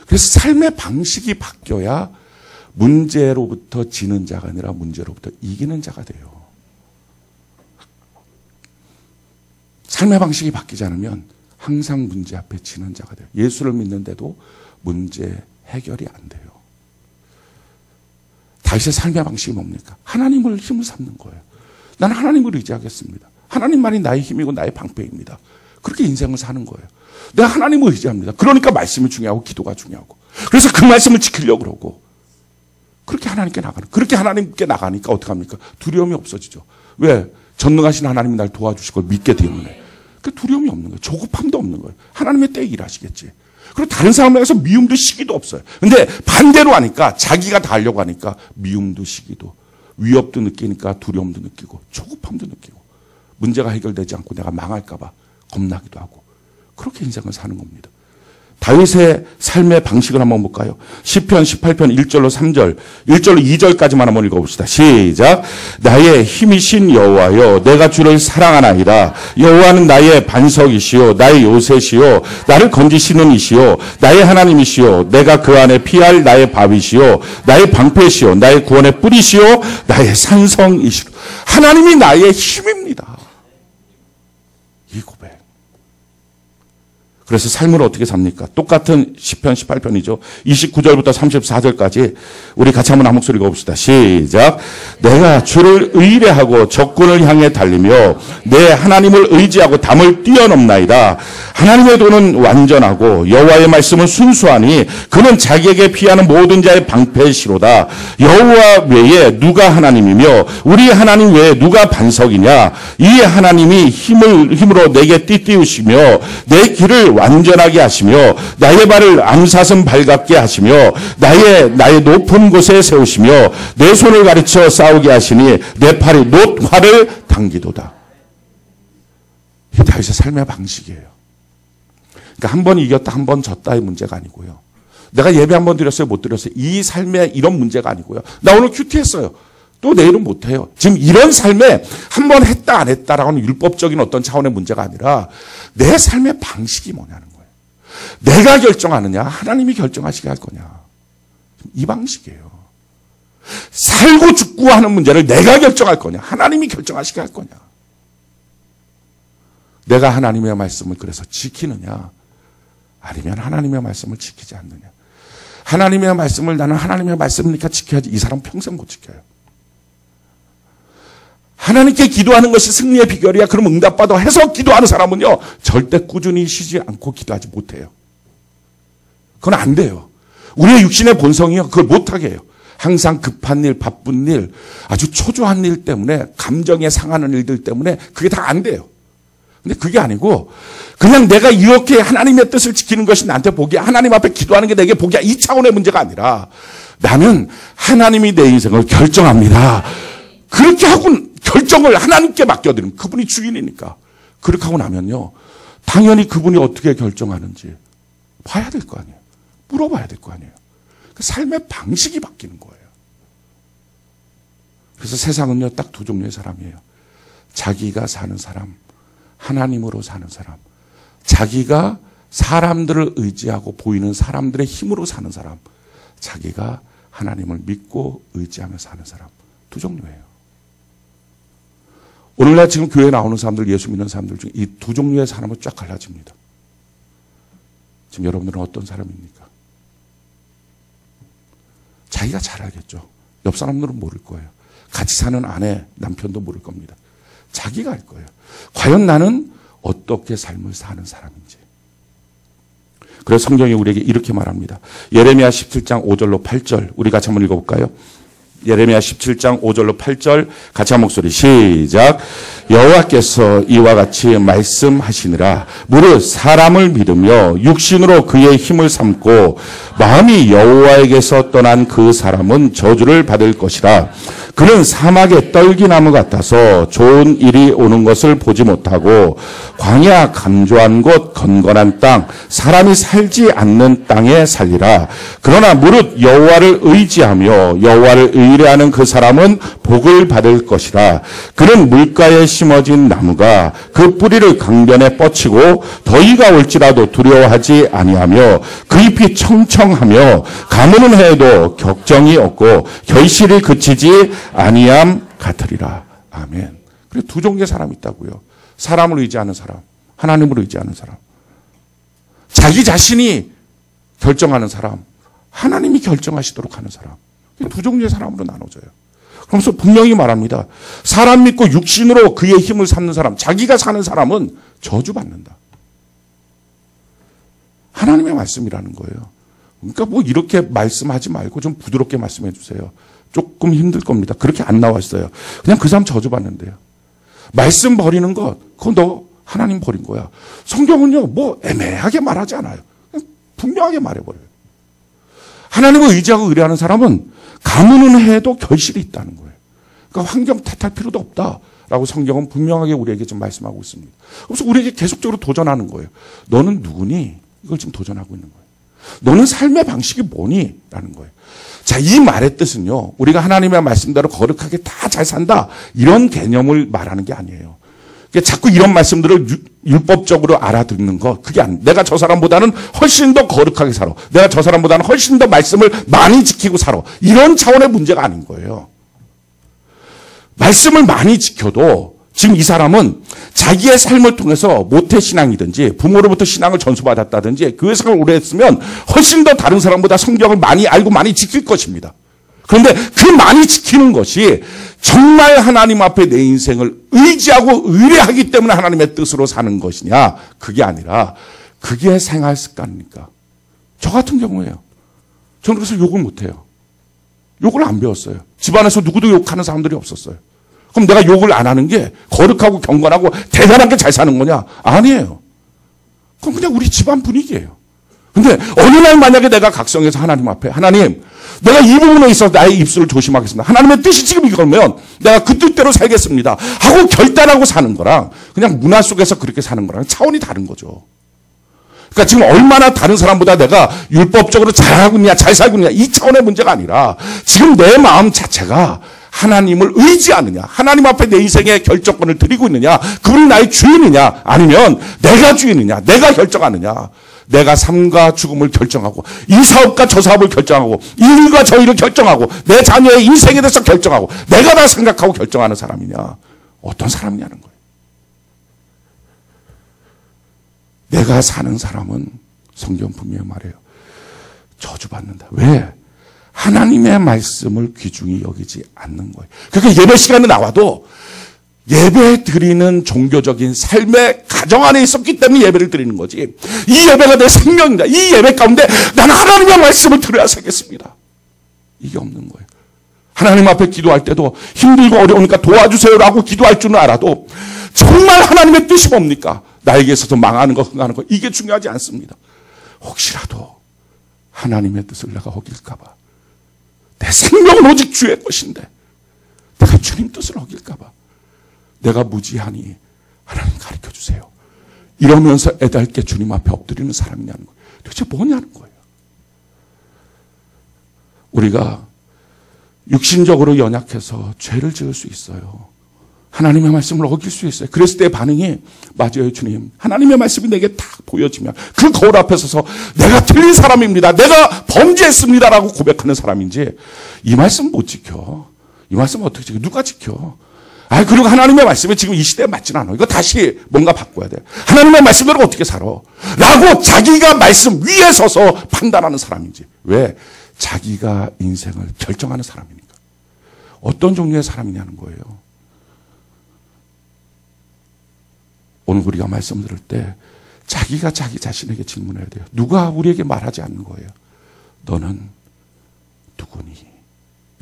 그래서 삶의 방식이 바뀌어야 문제로부터 지는 자가 아니라 문제로부터 이기는 자가 돼요. 삶의 방식이 바뀌지 않으면 항상 문제 앞에 지는 자가 돼요. 예수를 믿는데도 문제 해결이 안 돼요. 다윗의 삶의 방식이 뭡니까? 하나님을 힘을 삼는 거예요. 나는 하나님을 의지하겠습니다. 하나님만이 나의 힘이고 나의 방패입니다. 그렇게 인생을 사는 거예요. 내가 하나님을 의지합니다. 그러니까 말씀이 중요하고 기도가 중요하고. 그래서 그 말씀을 지키려고 그러고. 그렇게 하나님께 나가는. 그렇게 하나님께 나가니까 어떻게 합니까? 두려움이 없어지죠. 왜? 전능하신 하나님이 날 도와주실 걸 믿게 되면. 그 두려움이 없는 거예요. 조급함도 없는 거예요. 하나님의 때에 일하시겠지. 그리고 다른 사람에 대해서 미움도 시기도 없어요. 근데 반대로 하니까, 자기가 다 하려고 하니까 미움도 시기도, 위협도 느끼니까 두려움도 느끼고 조급함도 느끼고, 문제가 해결되지 않고 내가 망할까 봐 겁나기도 하고, 그렇게 인생을 사는 겁니다. 다윗의 삶의 방식을 한번 볼까요? 시편 18편 1절로 3절, 1절로 2절까지만 한번 읽어봅시다. 시작. 나의 힘이신 여호와여, 내가 주를 사랑하나이다. 여호와는 나의 반석이시요, 나의 요새시요, 나를 건지시는 이시요, 나의 하나님이시요, 내가 그 안에 피할 나의 밥이시요, 나의 방패시요, 나의 구원의 뿌리시요, 나의 산성이시요. 하나님이 나의 힘입니다. 이 고백. 그래서 삶을 어떻게 삽니까? 똑같은 시편 18편이죠. 29절부터 34절까지 우리 같이 한번 한 목소리 읽어봅시다. 시작. 내가 주를 의뢰하고 적군을 향해 달리며 내 하나님을 의지하고 담을 뛰어넘나이다. 하나님의 도는 완전하고 여호와의 말씀은 순수하니 그는 자기에게 피하는 모든 자의 방패시로다. 여호와 외에 누가 하나님이며 우리 하나님 외에 누가 반석이냐. 이 하나님이 힘으로 내게 띠띠우시며 내 길을 완전하게 하시며 나의 발을 암사슴 발같게 하시며 나의 높은 곳에 세우시며 내 손을 가르쳐 싸우게 하시니 내 팔이 놋화를 당기도다. 이게 다윗의 삶의 방식이에요. 그러니까 한 번 이겼다 한 번 졌다의 문제가 아니고요. 내가 예배 한 번 드렸어요 못 드렸어요. 이 삶의 이런 문제가 아니고요. 나 오늘 큐티했어요. 또 내일은 못해요. 지금 이런 삶에 한 번 했다 안 했다라고 하는 율법적인 어떤 차원의 문제가 아니라 내 삶의 방식이 뭐냐는 거예요. 내가 결정하느냐 하나님이 결정하시게 할 거냐. 이 방식이에요. 살고 죽고 하는 문제를 내가 결정할 거냐 하나님이 결정하시게 할 거냐. 내가 하나님의 말씀을 그래서 지키느냐 아니면 하나님의 말씀을 지키지 않느냐. 하나님의 말씀을 나는 하나님의 말씀이니까 지켜야지. 이 사람 평생 못 지켜요. 하나님께 기도하는 것이 승리의 비결이야. 그럼 응답받아 해서 기도하는 사람은요. 절대 꾸준히 쉬지 않고 기도하지 못해요. 그건 안 돼요. 우리의 육신의 본성이요. 그걸 못하게 해요. 항상 급한 일, 바쁜 일, 아주 초조한 일 때문에, 감정에 상하는 일들 때문에 그게 다 안 돼요. 근데 그게 아니고 그냥 내가 이렇게 하나님의 뜻을 지키는 것이 나한테 복이야. 하나님 앞에 기도하는 게 내게 복이야. 이 차원의 문제가 아니라 나는 하나님이 내 인생을 결정합니다. 그렇게 하고 결정을 하나님께 맡겨드리면 그분이 주인이니까. 그렇게 하고 나면요. 당연히 그분이 어떻게 결정하는지 봐야 될 거 아니에요. 물어봐야 될 거 아니에요. 그 삶의 방식이 바뀌는 거예요. 그래서 세상은요. 딱 두 종류의 사람이에요. 자기가 사는 사람, 하나님으로 사는 사람. 자기가 사람들을 의지하고 보이는 사람들의 힘으로 사는 사람. 자기가 하나님을 믿고 의지하며 사는 사람. 두 종류예요. 오늘날 지금 교회에 나오는 사람들, 예수 믿는 사람들 중에 이 두 종류의 사람은 쫙 갈라집니다. 지금 여러분들은 어떤 사람입니까? 자기가 잘 알겠죠. 옆 사람들은 모를 거예요. 같이 사는 아내, 남편도 모를 겁니다. 자기가 알 거예요. 과연 나는 어떻게 삶을 사는 사람인지. 그래서 성경이 우리에게 이렇게 말합니다. 예레미야 17장 5절로 8절 우리 같이 한번 읽어볼까요? 예레미야 17장 5절로 8절 같이 한 목소리 시작. 여호와께서 이와 같이 말씀하시니라. 무릇 사람을 믿으며 육신으로 그의 힘을 삼고 마음이 여호와에게서 떠난 그 사람은 저주를 받을 것이라. 그는 사막의 떨기나무 같아서 좋은 일이 오는 것을 보지 못하고 광야 간조한 곳 건건한 땅 사람이 살지 않는 땅에 살리라. 그러나 무릇 여호와를 의지하며 여호와를 의뢰하는 그 사람은 복을 받을 것이라. 그는 물가에 심어진 나무가 그 뿌리를 강변에 뻗치고 더위가 올지라도 두려워하지 아니하며 그 잎이 청청하며 가무는 해에도 격정이 없고 결실이 그치지 아니함 같으리라. 아멘. 그리고 두 종류의 사람이 있다고요. 사람을 의지하는 사람, 하나님을 의지하는 사람. 자기 자신이 결정하는 사람, 하나님이 결정하시도록 하는 사람. 두 종류의 사람으로 나눠져요. 그러면서 분명히 말합니다. 사람 믿고 육신으로 그의 힘을 삼는 사람, 자기가 사는 사람은 저주받는다. 하나님의 말씀이라는 거예요. 그러니까 뭐 이렇게 말씀하지 말고 좀 부드럽게 말씀해 주세요. 조금 힘들 겁니다. 그렇게 안 나와 있어요. 그냥 그 사람 저주받는데요. 말씀 버리는 것, 그건 너 하나님 버린 거야. 성경은요, 뭐 애매하게 말하지 않아요. 그냥 분명하게 말해버려요. 하나님을 의지하고 의뢰하는 사람은 가무는 해도 결실이 있다는 거예요. 그러니까 환경 탓할 필요도 없다라고 성경은 분명하게 우리에게 좀 말씀하고 있습니다. 그래서 우리에게 계속적으로 도전하는 거예요. 너는 누구니? 이걸 지금 도전하고 있는 거예요. 너는 삶의 방식이 뭐니? 라는 거예요. 자, 이 말의 뜻은요, 우리가 하나님의 말씀대로 거룩하게 다 잘 산다, 이런 개념을 말하는 게 아니에요. 그러니까 자꾸 이런 말씀들을 율법적으로 알아듣는 거, 그게 아니에요. 내가 저 사람보다는 훨씬 더 거룩하게 살아. 내가 저 사람보다는 훨씬 더 말씀을 많이 지키고 살아. 이런 차원의 문제가 아닌 거예요. 말씀을 많이 지켜도 지금 이 사람은 자기의 삶을 통해서 모태신앙이든지 부모로부터 신앙을 전수받았다든지 교회 생활을 오래 했으면 훨씬 더 다른 사람보다 성경을 많이 알고 많이 지킬 것입니다. 그런데 그 많이 지키는 것이 정말 하나님 앞에 내 인생을 의지하고 의뢰하기 때문에 하나님의 뜻으로 사는 것이냐, 그게 아니라 그게 생활 습관입니까? 저 같은 경우에요. 저는 그래서 욕을 못해요. 욕을 안 배웠어요. 집안에서 누구도 욕하는 사람들이 없었어요. 그럼 내가 욕을 안 하는 게 거룩하고 경건하고 대단하게 잘 사는 거냐? 아니에요. 그건 그냥 우리 집안 분위기예요. 근데 어느 날 만약에 내가 각성해서 하나님 앞에, 하나님, 내가 이 부분에 있어서 나의 입술을 조심하겠습니다. 하나님의 뜻이 지금 이거면 내가 그 뜻대로 살겠습니다. 하고 결단하고 사는 거랑 그냥 문화 속에서 그렇게 사는 거랑 차원이 다른 거죠. 그러니까 지금 얼마나 다른 사람보다 내가 율법적으로 잘하고 있냐, 잘 살고 있냐, 이 차원의 문제가 아니라 지금 내 마음 자체가 하나님을 의지하느냐, 하나님 앞에 내 인생의 결정권을 드리고 있느냐, 그분이 나의 주인이냐, 아니면 내가 주인이냐, 내가 결정하느냐, 내가 삶과 죽음을 결정하고 이 사업과 저 사업을 결정하고 이 일과 저 일을 결정하고 내 자녀의 인생에 대해서 결정하고 내가 다 생각하고 결정하는 사람이냐, 어떤 사람이냐는 거예요. 내가 사는 사람은 성경 분명히 말해요. 저주받는다. 왜? 하나님의 말씀을 귀중히 여기지 않는 거예요. 그러니까 예배 시간에 나와도 예배 드리는 종교적인 삶의 가정 안에 있었기 때문에 예배를 드리는 거지. 이 예배가 내 생명이다. 이 예배 가운데 나는 하나님의 말씀을 들어야 살겠습니다. 이게 없는 거예요. 하나님 앞에 기도할 때도 힘들고 어려우니까 도와주세요라고 기도할 줄은 알아도 정말 하나님의 뜻이 뭡니까? 나에게 있어서 망하는 거, 흥하는 거, 이게 중요하지 않습니다. 혹시라도 하나님의 뜻을 내가 어길까 봐. 내 생명은 오직 주의 것인데 내가 주님 뜻을 어길까 봐. 내가 무지하니 하나님 가르쳐 주세요. 이러면서 애달게 주님 앞에 엎드리는 사람이냐는 거예요. 도대체 뭐냐는 거예요. 우리가 육신적으로 연약해서 죄를 지을 수 있어요. 하나님의 말씀을 어길 수 있어요. 그랬을 때 반응이 맞아요 주님. 하나님의 말씀이 내게 딱 보여지면 그 거울 앞에 서서 내가 틀린 사람입니다. 내가 범죄했습니다라고 고백하는 사람인지 이 말씀 못 지켜. 이 말씀 어떻게 지켜? 누가 지켜? 그리고 하나님의 말씀이 지금 이 시대에 맞지는 않아. 이거 다시 뭔가 바꿔야 돼. 하나님의 말씀대로 어떻게 살아? 라고 자기가 말씀 위에 서서 판단하는 사람인지. 왜? 자기가 인생을 결정하는 사람이니까. 어떤 종류의 사람이냐는 거예요. 오늘 우리가 말씀 들을 때 자기가 자기 자신에게 질문해야 돼요. 누가 우리에게 말하지 않는 거예요. 너는 누구니?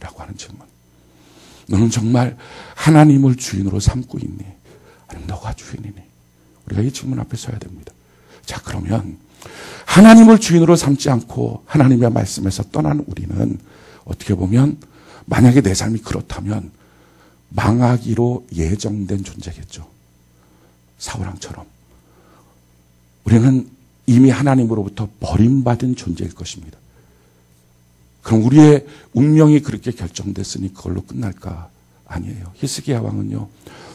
라고 하는 질문. 너는 정말 하나님을 주인으로 삼고 있니? 아니면 너가 주인이니? 우리가 이 질문 앞에 서야 됩니다. 자, 그러면 하나님을 주인으로 삼지 않고 하나님의 말씀에서 떠난 우리는 어떻게 보면 만약에 내 삶이 그렇다면 망하기로 예정된 존재겠죠. 사울왕처럼. 우리는 이미 하나님으로부터 버림받은 존재일 것입니다. 그럼 우리의 운명이 그렇게 결정됐으니 그걸로 끝날까? 아니에요. 히스기야 왕은요.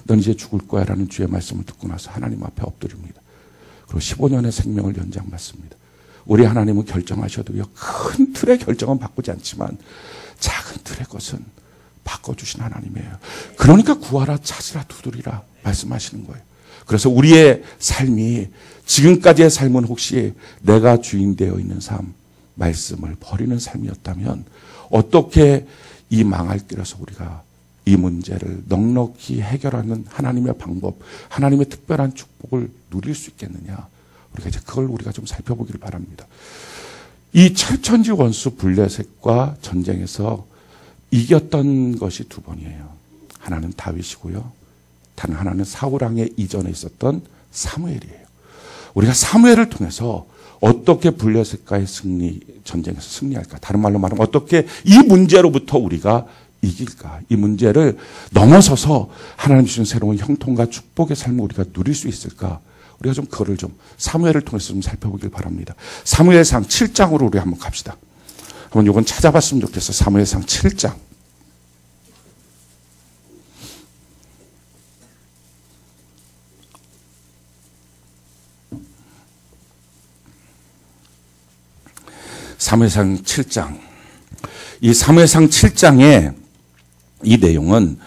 넌 이제 죽을 거야 라는 주의 말씀을 듣고 나서 하나님 앞에 엎드립니다. 그리고 15년의 생명을 연장받습니다. 우리 하나님은 결정하셔도요. 큰 틀의 결정은 바꾸지 않지만 작은 틀의 것은 바꿔주신 하나님이에요. 그러니까 구하라 찾으라 두드리라 말씀하시는 거예요. 그래서 우리의 삶이 지금까지의 삶은 혹시 내가 주인 되어 있는 삶, 말씀을 버리는 삶이었다면 어떻게 이 망할 길에서 우리가 이 문제를 넉넉히 해결하는 하나님의 방법, 하나님의 특별한 축복을 누릴 수 있겠느냐. 우리가 이제 그걸 우리가 좀 살펴보기를 바랍니다. 이 철천지 원수 블레셋과 전쟁에서 이겼던 것이 두 번이에요. 하나는 다윗이고요. 다른 하나는 사울왕의 이전에 있었던 사무엘이에요. 우리가 사무엘을 통해서 어떻게 블레셋과의 전쟁에서 승리할까? 다른 말로 말하면 어떻게 이 문제로부터 우리가 이길까? 이 문제를 넘어서서 하나님 주신 새로운 형통과 축복의 삶을 우리가 누릴 수 있을까? 우리가 좀 그거를 좀 사무엘을 통해서 좀 살펴보길 바랍니다. 사무엘상 7장으로 우리 한번 갑시다. 한번 이건 찾아봤으면 좋겠어. 사무엘상 7장. 사무엘상 7장. 이 사무엘상 7장의 이 내용은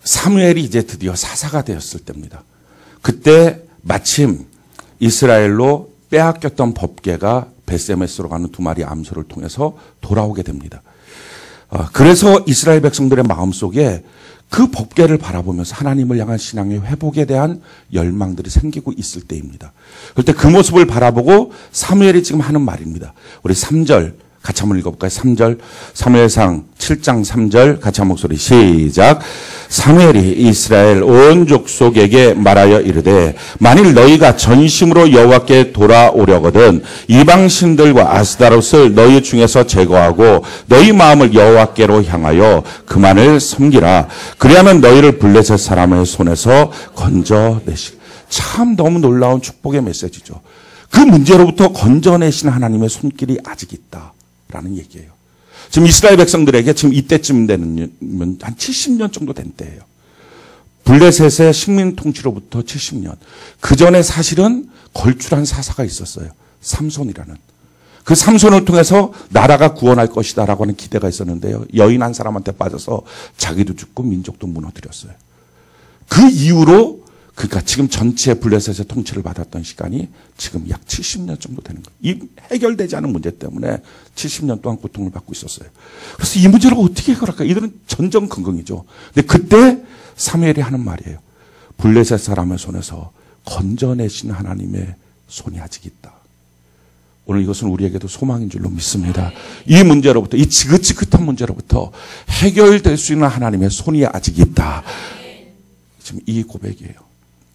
사무엘이 이제 드디어 사사가 되었을 때입니다. 그때 마침 이스라엘로 빼앗겼던 법궤가 벳세메스로 가는 두 마리 암소를 통해서 돌아오게 됩니다. 그래서 이스라엘 백성들의 마음속에 그 법궤를 바라보면서 하나님을 향한 신앙의 회복에 대한 열망들이 생기고 있을 때입니다. 그럴 때 그 모습을 바라보고 사무엘이 지금 하는 말입니다. 우리 3절 같이 한번 읽어볼까요? 3절 사무엘상 7장 3절 같이 한 목소리 시작. 사무엘이 이스라엘 온 족속에게 말하여 이르되 만일 너희가 전심으로 여호와께 돌아오려거든 이방 신들과 아스다롯을 너희 중에서 제거하고 너희 마음을 여호와께로 향하여 그만을 섬기라. 그리하면 너희를 블레셋 사람의 손에서 건져내시. 참 너무 놀라운 축복의 메시지죠. 그 문제로부터 건져내신 하나님의 손길이 아직 있다라는 얘기예요. 지금 이스라엘 백성들에게 지금 이때쯤 되는 한 70년 정도 된 때예요. 블레셋의 식민 통치로부터 70년. 그 전에 사실은 걸출한 사사가 있었어요. 삼손이라는. 그 삼손을 통해서 나라가 구원할 것이다라고 하는 기대가 있었는데요. 여인 한 사람한테 빠져서 자기도 죽고 민족도 무너뜨렸어요. 그 이후로 그러니까 지금 전체 블레셋의 통치를 받았던 시간이 지금 약 70년 정도 되는 거예요. 이 해결되지 않은 문제 때문에 70년 동안 고통을 받고 있었어요. 그래서 이 문제를 어떻게 해결할까? 이들은 전전긍긍이죠. 근데 그때 사무엘이 하는 말이에요. 블레셋 사람의 손에서 건져내신 하나님의 손이 아직 있다. 오늘 이것은 우리에게도 소망인 줄로 믿습니다. 이 문제로부터, 이 지긋지긋한 문제로부터 해결될 수 있는 하나님의 손이 아직 있다. 지금 이 고백이에요.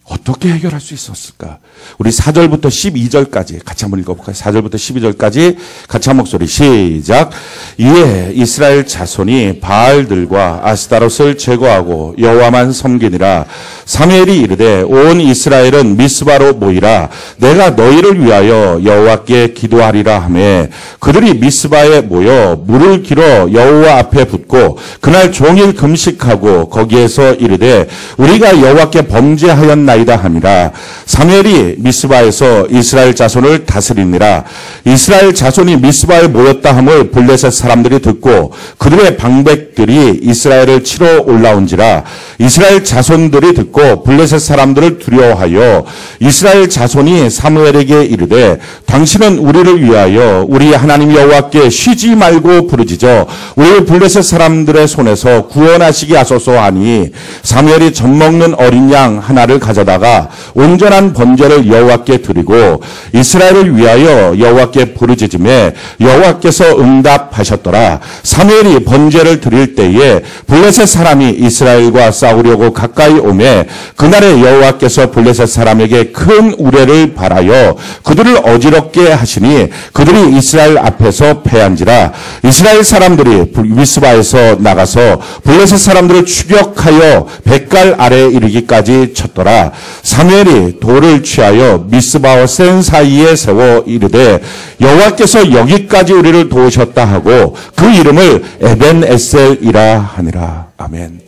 어떻게 해결할 수 있었을까? 우리 4절부터 12절까지 같이 한번 읽어볼까요? 4절부터 12절까지 같이 한 목소리 시작. 이에 이스라엘 자손이 바알들과 아스타롯을 제거하고 여호와만 섬기니라. 사무엘이 이르되 온 이스라엘은 미스바로 모이라. 내가 너희를 위하여 여호와께 기도하리라 하매 그들이 미스바에 모여 물을 길어 여호와 앞에 붓고 그날 종일 금식하고 거기에서 이르되 우리가 여호와께 범죄하였나이다 하니라. 사무엘이 미스바에서 이스라엘 자손을 다스리니라. 이스라엘 자손이 미스바에 모였다 함을 블레셋 사람들이 듣고 그들의 방백들이 이스라엘을 치러 올라온지라. 이스라엘 자손들이 듣고 블레셋 사람들을 두려워하여 이스라엘 자손이 사무엘에게 이르되 당신은 우리를 위하여 우리 하나님 여호와께 쉬지 말고 부르짖어 우리 블레셋 사람들의 손에서 구원하시게 하소서 하니 사무엘이 젖먹는 어린 양 하나를 가져다가 온전한 번제를 여호와께 드리고 이스라엘을 위하여 여호와께 부르짖음에 여호와께서 응답하셨더라. 사무엘이 번제를 드릴 때에 블레셋 사람이 이스라엘과 싸우려고 가까이 오매 그날에 여호와께서 블레셋 사람에게 큰 우레를 발하여 그들을 어지럽게 하시니 그들이 이스라엘 앞에서 패한지라. 이스라엘 사람들이 미스바에서 나가서 블레셋 사람들을 추격하여 뱃갈 아래에 이르기까지 쳤더라. 사무엘이 돌을 취하여 미스바와 센 사이에 세워 이르되 여호와께서 여기까지 우리를 도우셨다 하고 그 이름을 에벤에셀이라 하니라. 아멘.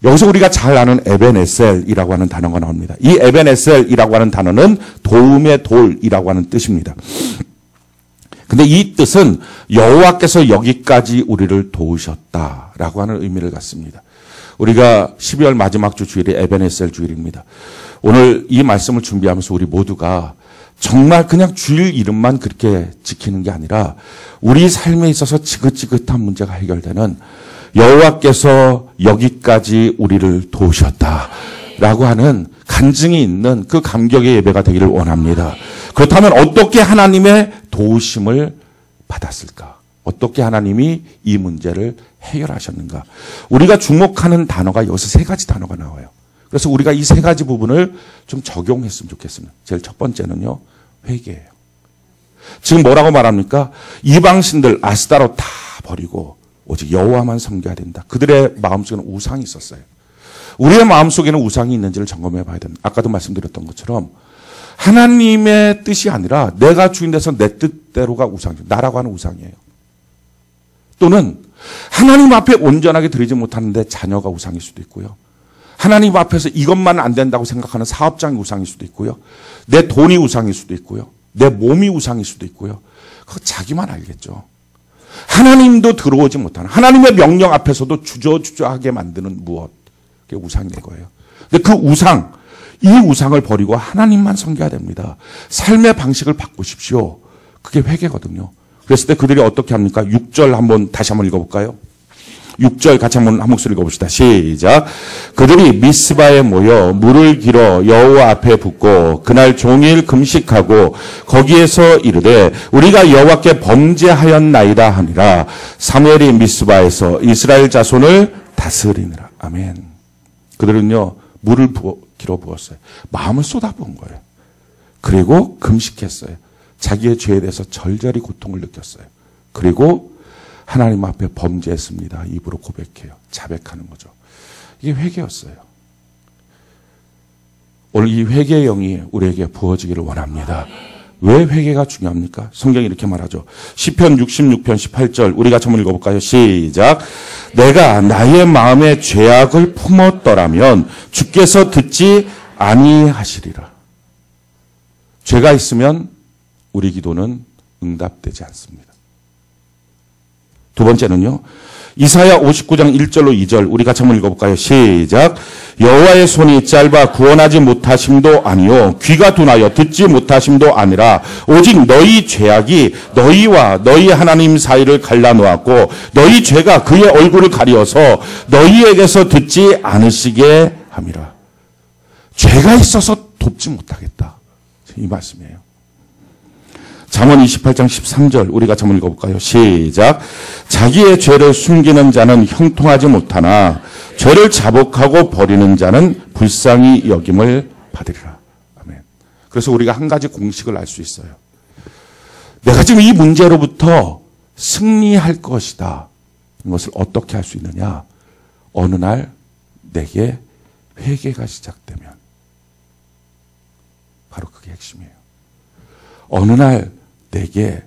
여기서 우리가 잘 아는 에벤에셀이라고 하는 단어가 나옵니다. 이 에벤에셀이라고 하는 단어는 도움의 돌이라고 하는 뜻입니다. 근데 이 뜻은 여호와께서 여기까지 우리를 도우셨다라고 하는 의미를 갖습니다. 우리가 12월 마지막 주 주일이 에벤에셀 주일입니다. 오늘 이 말씀을 준비하면서 우리 모두가 정말 그냥 주일 이름만 그렇게 지키는 게 아니라 우리 삶에 있어서 지긋지긋한 문제가 해결되는 여호와께서 여기까지 우리를 도우셨다라고 하는 간증이 있는 그 감격의 예배가 되기를 원합니다. 그렇다면 어떻게 하나님의 도우심을 받았을까? 어떻게 하나님이 이 문제를 해결하셨는가? 우리가 주목하는 단어가 여기서 세 가지 단어가 나와요. 그래서 우리가 이 세 가지 부분을 좀 적용했으면 좋겠습니다. 제일 첫 번째는요, 회개예요. 지금 뭐라고 말합니까? 이방신들 아스타롯 다 버리고 오직 여호와만 섬겨야 된다. 그들의 마음속에는 우상이 있었어요. 우리의 마음속에는 우상이 있는지를 점검해 봐야 됩니다. 아까도 말씀드렸던 것처럼 하나님의 뜻이 아니라 내가 주인 돼서 내 뜻대로가 우상이에요. 나라고 하는 우상이에요. 또는 하나님 앞에 온전하게 드리지 못하는데 자녀가 우상일 수도 있고요. 하나님 앞에서 이것만 안 된다고 생각하는 사업장이 우상일 수도 있고요. 내 돈이 우상일 수도 있고요. 내 몸이 우상일 수도 있고요. 그거 자기만 알겠죠. 하나님도 들어오지 못하는 하나님의 명령 앞에서도 주저주저하게 만드는 무엇. 그게 우상이 된 거예요. 근데 그 우상, 이 우상을 버리고 하나님만 섬겨야 됩니다. 삶의 방식을 바꾸십시오. 그게 회개거든요. 그랬을 때 그들이 어떻게 합니까? 6절 다시 한번 읽어볼까요? 6절 같이 한번 한 목소리 읽어봅시다. 시작. 그들이 미스바에 모여 물을 길어 여호와 앞에 붓고 그날 종일 금식하고 거기에서 이르되 우리가 여호와께 범죄하였나이다 하니라. 사무엘이 미스바에서 이스라엘 자손을 다스리니라. 아멘. 그들은요 물을 길어 부었어요. 마음을 쏟아부은 거예요. 그리고 금식했어요. 자기의 죄에 대해서 절절히 고통을 느꼈어요. 그리고 하나님 앞에 범죄했습니다. 입으로 고백해요. 자백하는 거죠. 이게 회개였어요. 오늘 이 회개의 영이 우리에게 부어지기를 원합니다. 왜 회개가 중요합니까? 성경이 이렇게 말하죠. 시편 66편 18절 우리가 한번 읽어볼까요? 시작. 내가 나의 마음에 죄악을 품었더라면 주께서 듣지 아니하시리라. 죄가 있으면 우리 기도는 응답되지 않습니다. 두 번째는요. 이사야 59장 1절로 2절 우리 같이 한번 읽어볼까요? 시작. 여호와의 손이 짧아 구원하지 못하심도 아니요 귀가 둔하여 듣지 못하심도 아니라 오직 너희 죄악이 너희와 너희 하나님 사이를 갈라놓았고 너희 죄가 그의 얼굴을 가리어서 너희에게서 듣지 않으시게 함이라. 죄가 있어서 돕지 못하겠다. 이 말씀이에요. 잠언 28장 13절 우리가 한번 읽어볼까요? 시작. 자기의 죄를 숨기는 자는 형통하지 못하나 죄를 자복하고 버리는 자는 불쌍히 여김을 받으리라. 아멘. 그래서 우리가 한 가지 공식을 알 수 있어요. 내가 지금 이 문제로부터 승리할 것이다. 이것을 어떻게 할 수 있느냐? 어느 날 내게 회개가 시작되면 바로 그게 핵심이에요. 어느 날 내게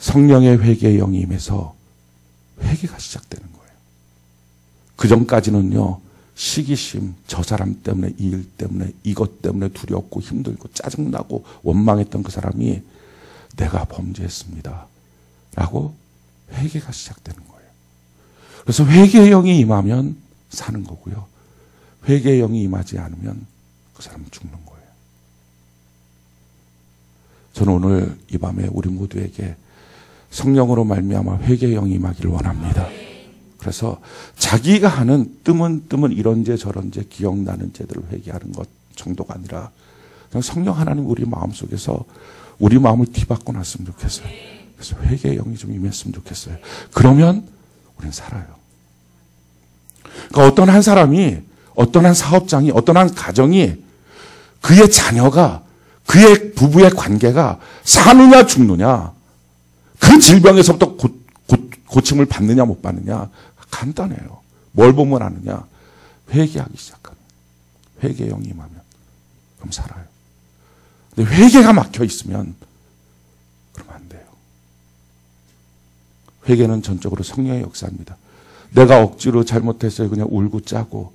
성령의 회개의 영이 임해서 회개가 시작되는 거예요. 그 전까지는요. 시기심, 저 사람 때문에, 이 일 때문에, 이것 때문에 두렵고 힘들고 짜증나고 원망했던 그 사람이 내가 범죄했습니다. 라고 회개가 시작되는 거예요. 그래서 회개의 영이 임하면 사는 거고요. 회개의 영이 임하지 않으면 그 사람은 죽는 거예요. 저는 오늘 이 밤에 우리 모두에게 성령으로 말미암아 회개의 영이 임하기를 원합니다. 그래서 자기가 하는 뜨문뜨문 이런 죄 저런 죄 기억나는 죄들을 회개하는 것 정도가 아니라 그냥 성령 하나님 우리 마음속에서 우리 마음을 뒤바꿔 놨으면 좋겠어요. 그래서 회개의 영이 좀 임했으면 좋겠어요. 그러면 우리는 살아요. 그러니까 어떤 한 사람이 어떤 한 사업장이 어떤 한 가정이 그의 자녀가 그의 부부의 관계가 사느냐 죽느냐 그 질병에서부터 고침을 받느냐 못 받느냐 간단해요. 뭘 보면 아느냐 회개하기 시작하면 회개의 영이 임하면 그럼 살아요. 근데 회개가 막혀 있으면 그러면 안 돼요. 회개는 전적으로 성령의 역사입니다. 내가 억지로 잘못했어요. 그냥 울고 짜고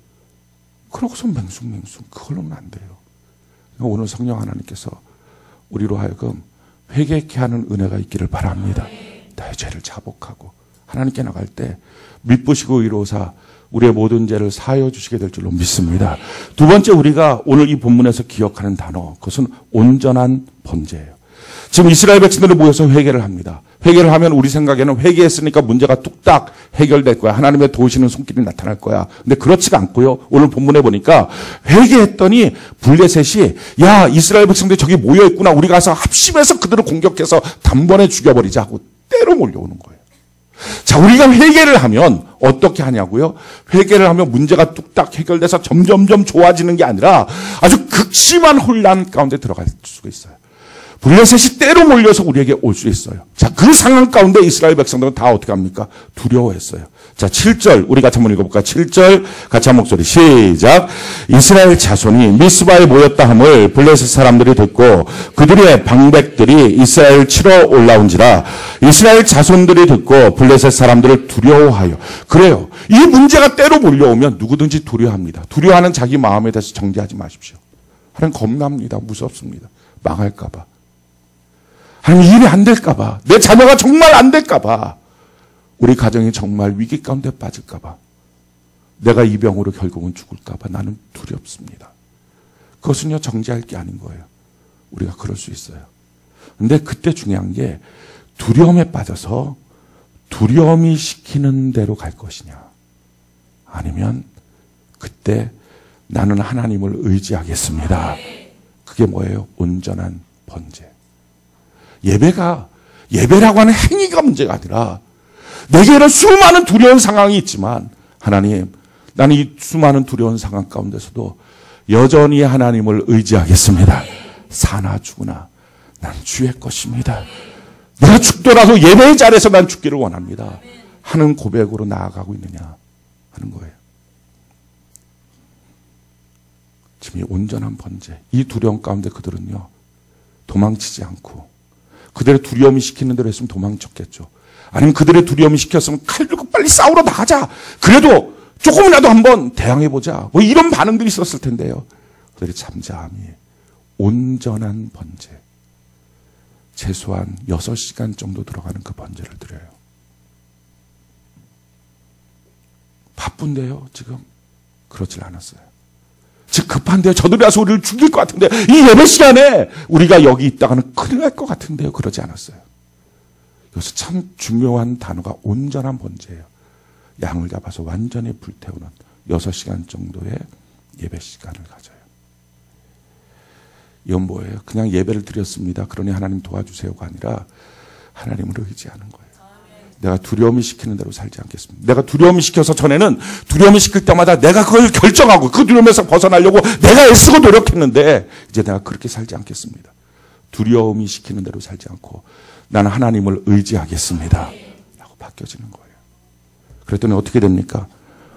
그러고서 맹숭맹숭 그걸로는 안 돼요. 오늘 성령 하나님께서 우리로 하여금 회개케 하는 은혜가 있기를 바랍니다. 나의 죄를 자복하고 하나님께 나갈 때 미쁘시고 의로우사 우리의 모든 죄를 사하여 주시게 될 줄로 믿습니다. 두 번째 우리가 오늘 이 본문에서 기억하는 단어 그것은 온전한 번제예요. 지금 이스라엘 백성들이 모여서 회개를 합니다. 회개를 하면 우리 생각에는 회개했으니까 문제가 뚝딱 해결될 거야. 하나님의 도우시는 손길이 나타날 거야. 근데 그렇지가 않고요. 오늘 본문에 보니까 회개했더니 블레셋이 야 이스라엘 백성들이 저기 모여있구나. 우리 가서 합심해서 그들을 공격해서 단번에 죽여버리자 하고 때로 몰려오는 거예요. 자 우리가 회개를 하면 어떻게 하냐고요? 회개를 하면 문제가 뚝딱 해결돼서 점점점 좋아지는 게 아니라 아주 극심한 혼란 가운데 들어갈 수가 있어요. 블레셋이 때로 몰려서 우리에게 올 수 있어요. 자, 그 상황 가운데 이스라엘 백성들은 다 어떻게 합니까? 두려워했어요. 자, 7절 우리 같이 한번 읽어볼까요? 7절 같이 한 목소리 시작. 이스라엘 자손이 미스바에 모였다 함을 블레셋 사람들이 듣고 그들의 방백들이 이스라엘을 치러 올라온지라 이스라엘 자손들이 듣고 블레셋 사람들을 두려워하여 그래요. 이 문제가 때로 몰려오면 누구든지 두려워합니다. 두려워하는 자기 마음에 대해서 정죄하지 마십시오. 하나님 겁납니다. 무섭습니다. 망할까 봐. 하나님 일이 안 될까 봐. 내 자녀가 정말 안 될까 봐. 우리 가정이 정말 위기 가운데 빠질까 봐. 내가 이 병으로 결국은 죽을까 봐 나는 두렵습니다. 그것은요 정죄할 게 아닌 거예요. 우리가 그럴 수 있어요. 근데 그때 중요한 게 두려움에 빠져서 두려움이 시키는 대로 갈 것이냐. 아니면 그때 나는 하나님을 의지하겠습니다. 그게 뭐예요? 온전한 번제. 예배라고 하는 행위가 문제가 아니라 내게는 수많은 두려운 상황이 있지만 하나님 나는 이 수많은 두려운 상황 가운데서도 여전히 하나님을 의지하겠습니다. 사나 죽으나 난 주의 것입니다. 내가 죽더라도 예배의 자리에서 난 죽기를 원합니다. 하는 고백으로 나아가고 있느냐 하는 거예요. 지금 이 온전한 번제, 이 두려움 가운데 그들은요 도망치지 않고 그들의 두려움이 시키는 대로 했으면 도망쳤겠죠. 아니면 그들의 두려움이 시켰으면 칼 들고 빨리 싸우러 나가자. 그래도 조금이라도 한번 대항해보자. 뭐 이런 반응들이 있었을 텐데요. 그들이 잠잠히 온전한 번제. 최소한 6시간 정도 들어가는 그 번제를 드려요. 바쁜데요, 지금. 그렇질 않았어요. 지금 급한데요. 저들이 와서 우리를 죽일 것 같은데 이 예배 시간에 우리가 여기 있다가는 큰일 날 것 같은데요. 그러지 않았어요. 여기서 참 중요한 단어가 온전한 번제예요. 양을 잡아서 완전히 불태우는 6시간 정도의 예배 시간을 가져요. 이건 뭐예요? 그냥 예배를 드렸습니다. 그러니 하나님 도와주세요가 아니라 하나님을 의지하는 거예요. 내가 두려움이 시키는 대로 살지 않겠습니다. 내가 두려움이 시켜서 전에는 두려움이 시킬 때마다 내가 그걸 결정하고 그 두려움에서 벗어나려고 내가 애쓰고 노력했는데 이제 내가 그렇게 살지 않겠습니다. 두려움이 시키는 대로 살지 않고 나는 하나님을 의지하겠습니다. 라고 바뀌어지는 거예요. 그랬더니 어떻게 됩니까?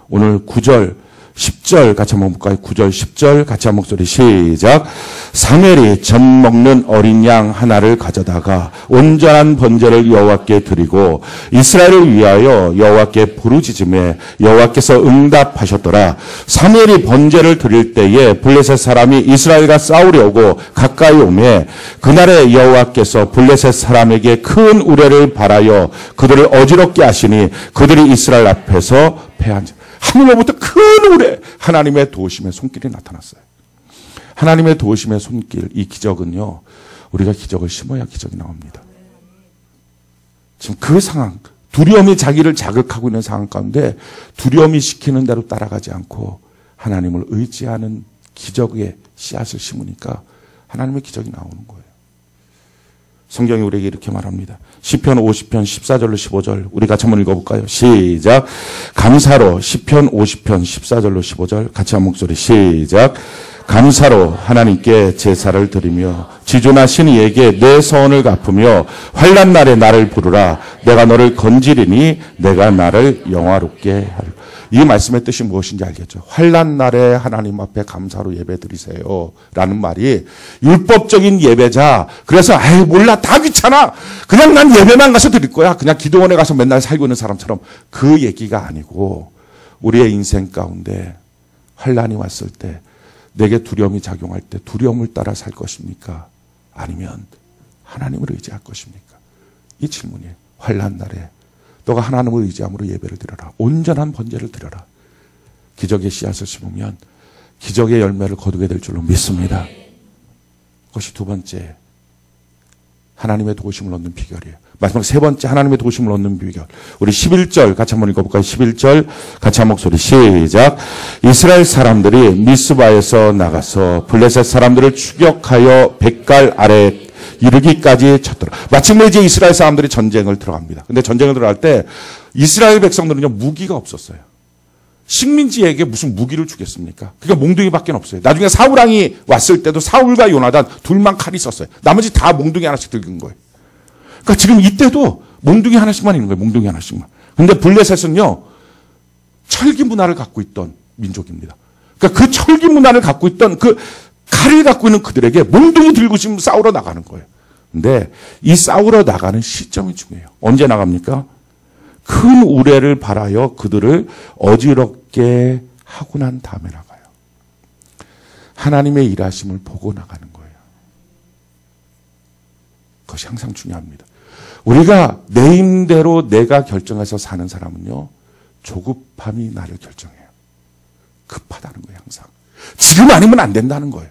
오늘 9절, 10절 같이 한번 볼까요? 9절, 10절 같이 한 목소리 시작. 사무엘이 젖 먹는 어린 양 하나를 가져다가 온전한 번제를 여호와께 드리고 이스라엘을 위하여 여호와께 부르짖음에 여호와께서 응답하셨더라. 사무엘이 번제를 드릴 때에 블레셋 사람이 이스라엘과 싸우려고 가까이 오매 그날에 여호와께서 블레셋 사람에게 큰 우레를 발하여 그들을 어지럽게 하시니 그들이 이스라엘 앞에서 패한지라. 하늘로부터 큰 우레 하나님의 도우심의 손길이 나타났어요. 하나님의 도우심의 손길, 이 기적은요, 우리가 기적을 심어야 기적이 나옵니다. 지금 그 상황, 두려움이 자기를 자극하고 있는 상황 가운데 두려움이 시키는 대로 따라가지 않고 하나님을 의지하는 기적의 씨앗을 심으니까 하나님의 기적이 나오는 거예요. 성경이 우리에게 이렇게 말합니다. 시편 50편 14절로 15절 우리 같이 한번 읽어볼까요? 시작. 감사로 시편 50편 14절로 15절 같이 한 목소리 시작. 감사로 하나님께 제사를 드리며 지존하신 이에게 내 서원을 갚으며 환난 날에 나를 부르라. 내가 너를 건지리니 내가 나를 영화롭게 하리라. 이 말씀의 뜻이 무엇인지 알겠죠? 환난 날에 하나님 앞에 감사로 예배드리세요 라는 말이 율법적인 예배자, 그래서 아이 몰라 다 귀찮아 그냥 난 예배만 가서 드릴 거야, 그냥 기도원에 가서 맨날 살고 있는 사람처럼, 그 얘기가 아니고 우리의 인생 가운데 환난이 왔을 때 내게 두려움이 작용할 때 두려움을 따라 살 것입니까? 아니면 하나님을 의지할 것입니까? 이 질문이에요. 환난 날에 너가 하나님을 의지함으로 예배를 드려라. 온전한 번제를 드려라. 기적의 씨앗을 심으면 기적의 열매를 거두게 될 줄로 믿습니다. 그것이 두 번째, 하나님의 도우심을 얻는 비결이에요. 마지막 세 번째, 하나님의 도우심을 얻는 비결. 우리 11절 같이 한번 읽어볼까요? 11절 같이 한 목소리 시작. 이스라엘 사람들이 미스바에서 나가서 블레셋 사람들을 추격하여 백갈 아래 이르기까지 쳤더라. 마침내 이제 이스라엘 사람들이 전쟁을 들어갑니다. 근데 전쟁을 들어갈 때 이스라엘 백성들은요, 무기가 없었어요. 식민지에게 무슨 무기를 주겠습니까? 그러니까 몽둥이밖에 없어요. 나중에 사울왕이 왔을 때도 사울과 요나단 둘만 칼이 있었어요. 나머지 다 몽둥이 하나씩 들은 거예요. 그러니까 지금 이때도 몽둥이 하나씩만 있는 거예요. 몽둥이 하나씩만. 근데 블레셋은요, 철기 문화를 갖고 있던 민족입니다. 그러니까 그 철기 문화를 갖고 있던 그 칼을 갖고 있는 그들에게 몽둥이 들고 지금 싸우러 나가는 거예요. 근데 이 싸우러 나가는 시점이 중요해요. 언제 나갑니까? 큰 우레를 발하여 그들을 어지럽게 하고 난 다음에 나가요. 하나님의 일하심을 보고 나가는 거예요. 그것이 항상 중요합니다. 우리가 내 힘대로 내가 결정해서 사는 사람은요, 조급함이 나를 결정해요. 급하다는 거예요, 항상. 지금 아니면 안 된다는 거예요.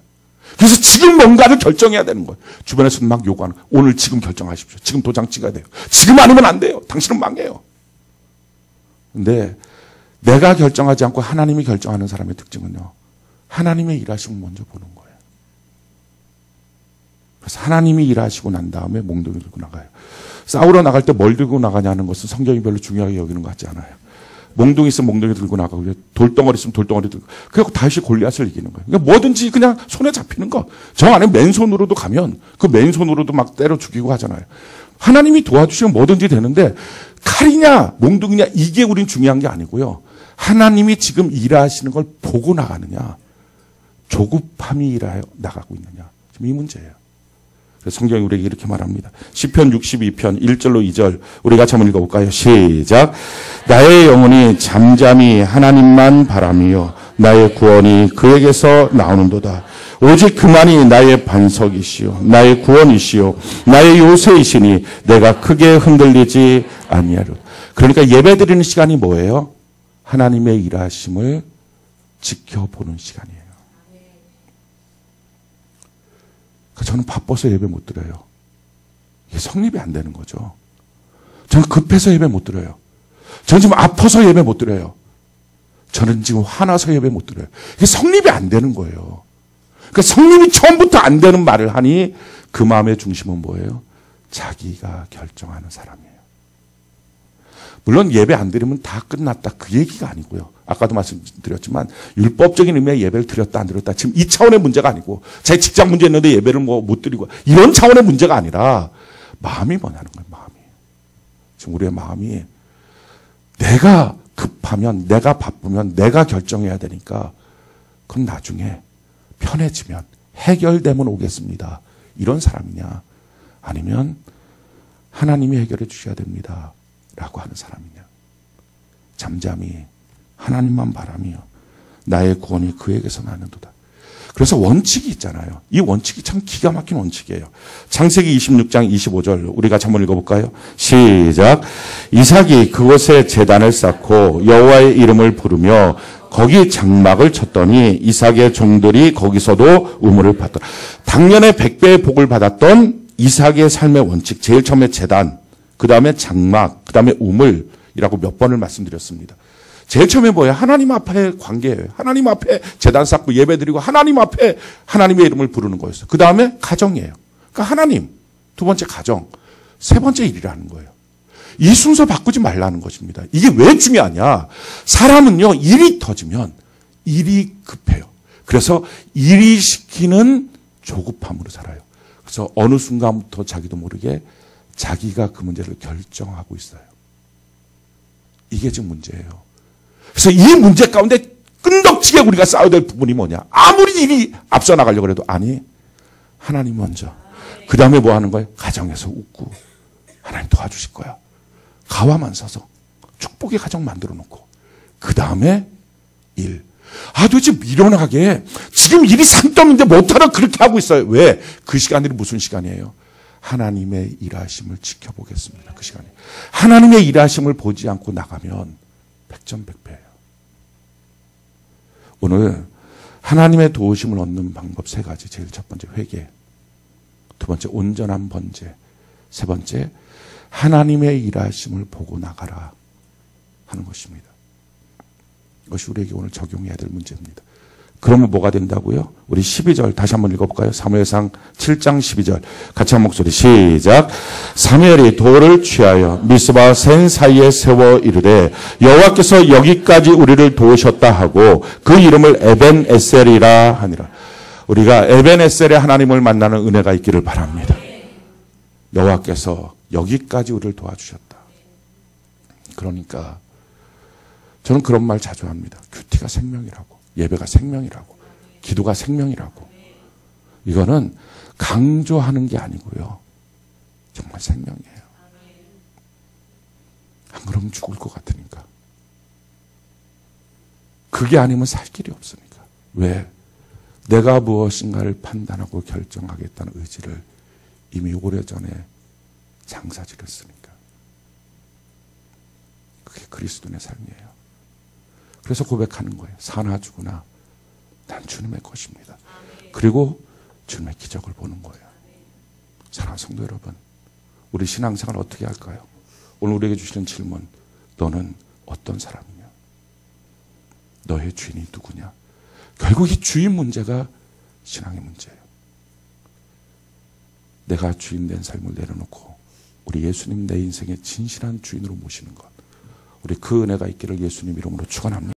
그래서 지금 뭔가를 결정해야 되는 거예요. 주변에서는 막 요구하는 거예요. 오늘 지금 결정하십시오. 지금 도장 찍어야 돼요. 지금 아니면 안 돼요. 당신은 망해요. 근데 내가 결정하지 않고 하나님이 결정하는 사람의 특징은요, 하나님의 일하심을 먼저 보는 거예요. 그래서 하나님이 일하시고 난 다음에 몽둥이 들고 나가요. 싸우러 나갈 때 뭘 들고 나가냐는 것은 성경이 별로 중요하게 여기는 것 같지 않아요. 몽둥이 있으면 몽둥이 들고 나가고, 돌덩어리 있으면 돌덩어리 들고, 그래서 다시 골리앗을 이기는 거예요. 그러니까 뭐든지 그냥 손에 잡히는 것. 저 안에 맨손으로도 가면 그 맨손으로도 막 때려 죽이고 하잖아요. 하나님이 도와주시면 뭐든지 되는데, 칼이냐 몽둥이냐 이게 우린 중요한 게 아니고요. 하나님이 지금 일하시는 걸 보고 나가느냐, 조급함이 일하여 나가고 있느냐, 지금 이 문제예요. 그래서 성경이 우리에게 이렇게 말합니다. 시편 62편 1절로 2절 우리 같이 한번 읽어볼까요? 시작. 나의 영혼이 잠잠히 하나님만 바라며 나의 구원이 그에게서 나오는도다. 오직 그만이 나의 반석이시요 나의 구원이시요 나의 요새이시니 내가 크게 흔들리지 아니하리로다. 그러니까 예배드리는 시간이 뭐예요? 하나님의 일하심을 지켜보는 시간이에요. 저는 바빠서 예배 못 드려요. 이게 성립이 안 되는 거죠. 저는 급해서 예배 못 드려요. 저는 지금 아파서 예배 못 드려요. 저는 지금 화나서 예배 못 드려요. 이게 성립이 안 되는 거예요. 그러니까 성립이 처음부터 안 되는 말을 하니 그 마음의 중심은 뭐예요? 자기가 결정하는 사람이에요. 물론 예배 안 드리면 다 끝났다 그 얘기가 아니고요. 아까도 말씀드렸지만 율법적인 의미의 예배를 드렸다 안 드렸다 지금 이 차원의 문제가 아니고 제 직장 문제 있는데 예배를 못 드리고 이런 차원의 문제가 아니라 마음이 뭐냐는 거예요. 마음이. 지금 우리의 마음이 내가 급하면 내가 바쁘면 내가 결정해야 되니까 그건 나중에 편해지면 해결되면 오겠습니다. 이런 사람이냐 아니면 하나님이 해결해 주셔야 됩니다. 라고 하는 사람이냐. 잠잠히 하나님만 바라며 나의 구원이 그에게서 나는도다. 그래서 원칙이 있잖아요. 이 원칙이 참 기가 막힌 원칙이에요. 창세기 26장 25절 우리가 한번 읽어볼까요? 시작. 이삭이 그곳에 제단을 쌓고 여호와의 이름을 부르며 거기 장막을 쳤더니 이삭의 종들이 거기서도 우물을 받더라. 당년에 100배의 복을 받았던 이삭의 삶의 원칙, 제일 처음에 제단, 그 다음에 장막, 그 다음에 우물이라고 몇 번을 말씀드렸습니다. 제일 처음에 뭐예요? 하나님 앞에 관계예요. 하나님 앞에 제단 쌓고 예배드리고 하나님 앞에 하나님의 이름을 부르는 거였어요. 그 다음에 가정이에요. 그러니까 하나님, 두 번째 가정, 세 번째 일이라는 거예요. 이 순서 바꾸지 말라는 것입니다. 이게 왜 중요하냐? 사람은요, 일이 터지면 일이 급해요. 그래서 일이 시키는 조급함으로 살아요. 그래서 어느 순간부터 자기도 모르게 자기가 그 문제를 결정하고 있어요. 이게 지금 문제예요. 그래서 이 문제 가운데 끈덕지게 우리가 싸워야 될 부분이 뭐냐? 아무리 일이 앞서 나가려고 해도 아니, 하나님 먼저. 그 다음에 뭐 하는 거예요? 가정에서 웃고 하나님 도와주실 거야. 가와만 서서 축복의 가정 만들어 놓고 그 다음에 일. 아 도대체 미련하게 지금 일이 산더미인데 못하러 그렇게 하고 있어요. 왜? 그 시간이 무슨 시간이에요? 하나님의 일하심을 지켜보겠습니다. 그 시간에. 하나님의 일하심을 보지 않고 나가면 백전백패예요. 오늘 하나님의 도우심을 얻는 방법 세 가지. 제일 첫 번째 회개, 두 번째 온전한 번제, 세 번째 하나님의 일하심을 보고 나가라 하는 것입니다. 이것이 우리에게 오늘 적용해야 될 문제입니다. 그러면 뭐가 된다고요? 우리 12절 다시 한번 읽어볼까요? 사무엘상 7장 12절 같이 한 목소리 시작. 사무엘이 돌을 취하여 미스바 센 사이에 세워 이르되 여호와께서 여기까지 우리를 도우셨다 하고 그 이름을 에벤 에셀이라 하니라. 우리가 에벤 에셀의 하나님을 만나는 은혜가 있기를 바랍니다. 여호와께서 여기까지 우리를 도와주셨다. 그러니까 저는 그런 말 자주 합니다. 큐티가 생명이라고. 예배가 생명이라고. 기도가 생명이라고. 이거는 강조하는 게 아니고요. 정말 생명이에요. 안 그러면 죽을 것 같으니까. 그게 아니면 살 길이 없으니까. 왜? 내가 무엇인가를 판단하고 결정하겠다는 의지를 이미 오래전에 장사지렸으니까. 그게 그리스도인의 삶이에요. 그래서 고백하는 거예요. 사나 죽으나 난 주님의 것입니다. 그리고 주님의 기적을 보는 거예요. 사랑하는 성도 여러분, 우리 신앙생활 어떻게 할까요? 오늘 우리에게 주시는 질문, 너는 어떤 사람이냐? 너의 주인이 누구냐? 결국 이 주인 문제가 신앙의 문제예요. 내가 주인 된 삶을 내려놓고 우리 예수님 내 인생의 진실한 주인으로 모시는 것, 우리 그 은혜가 있기를 예수님 이름으로 축원합니다.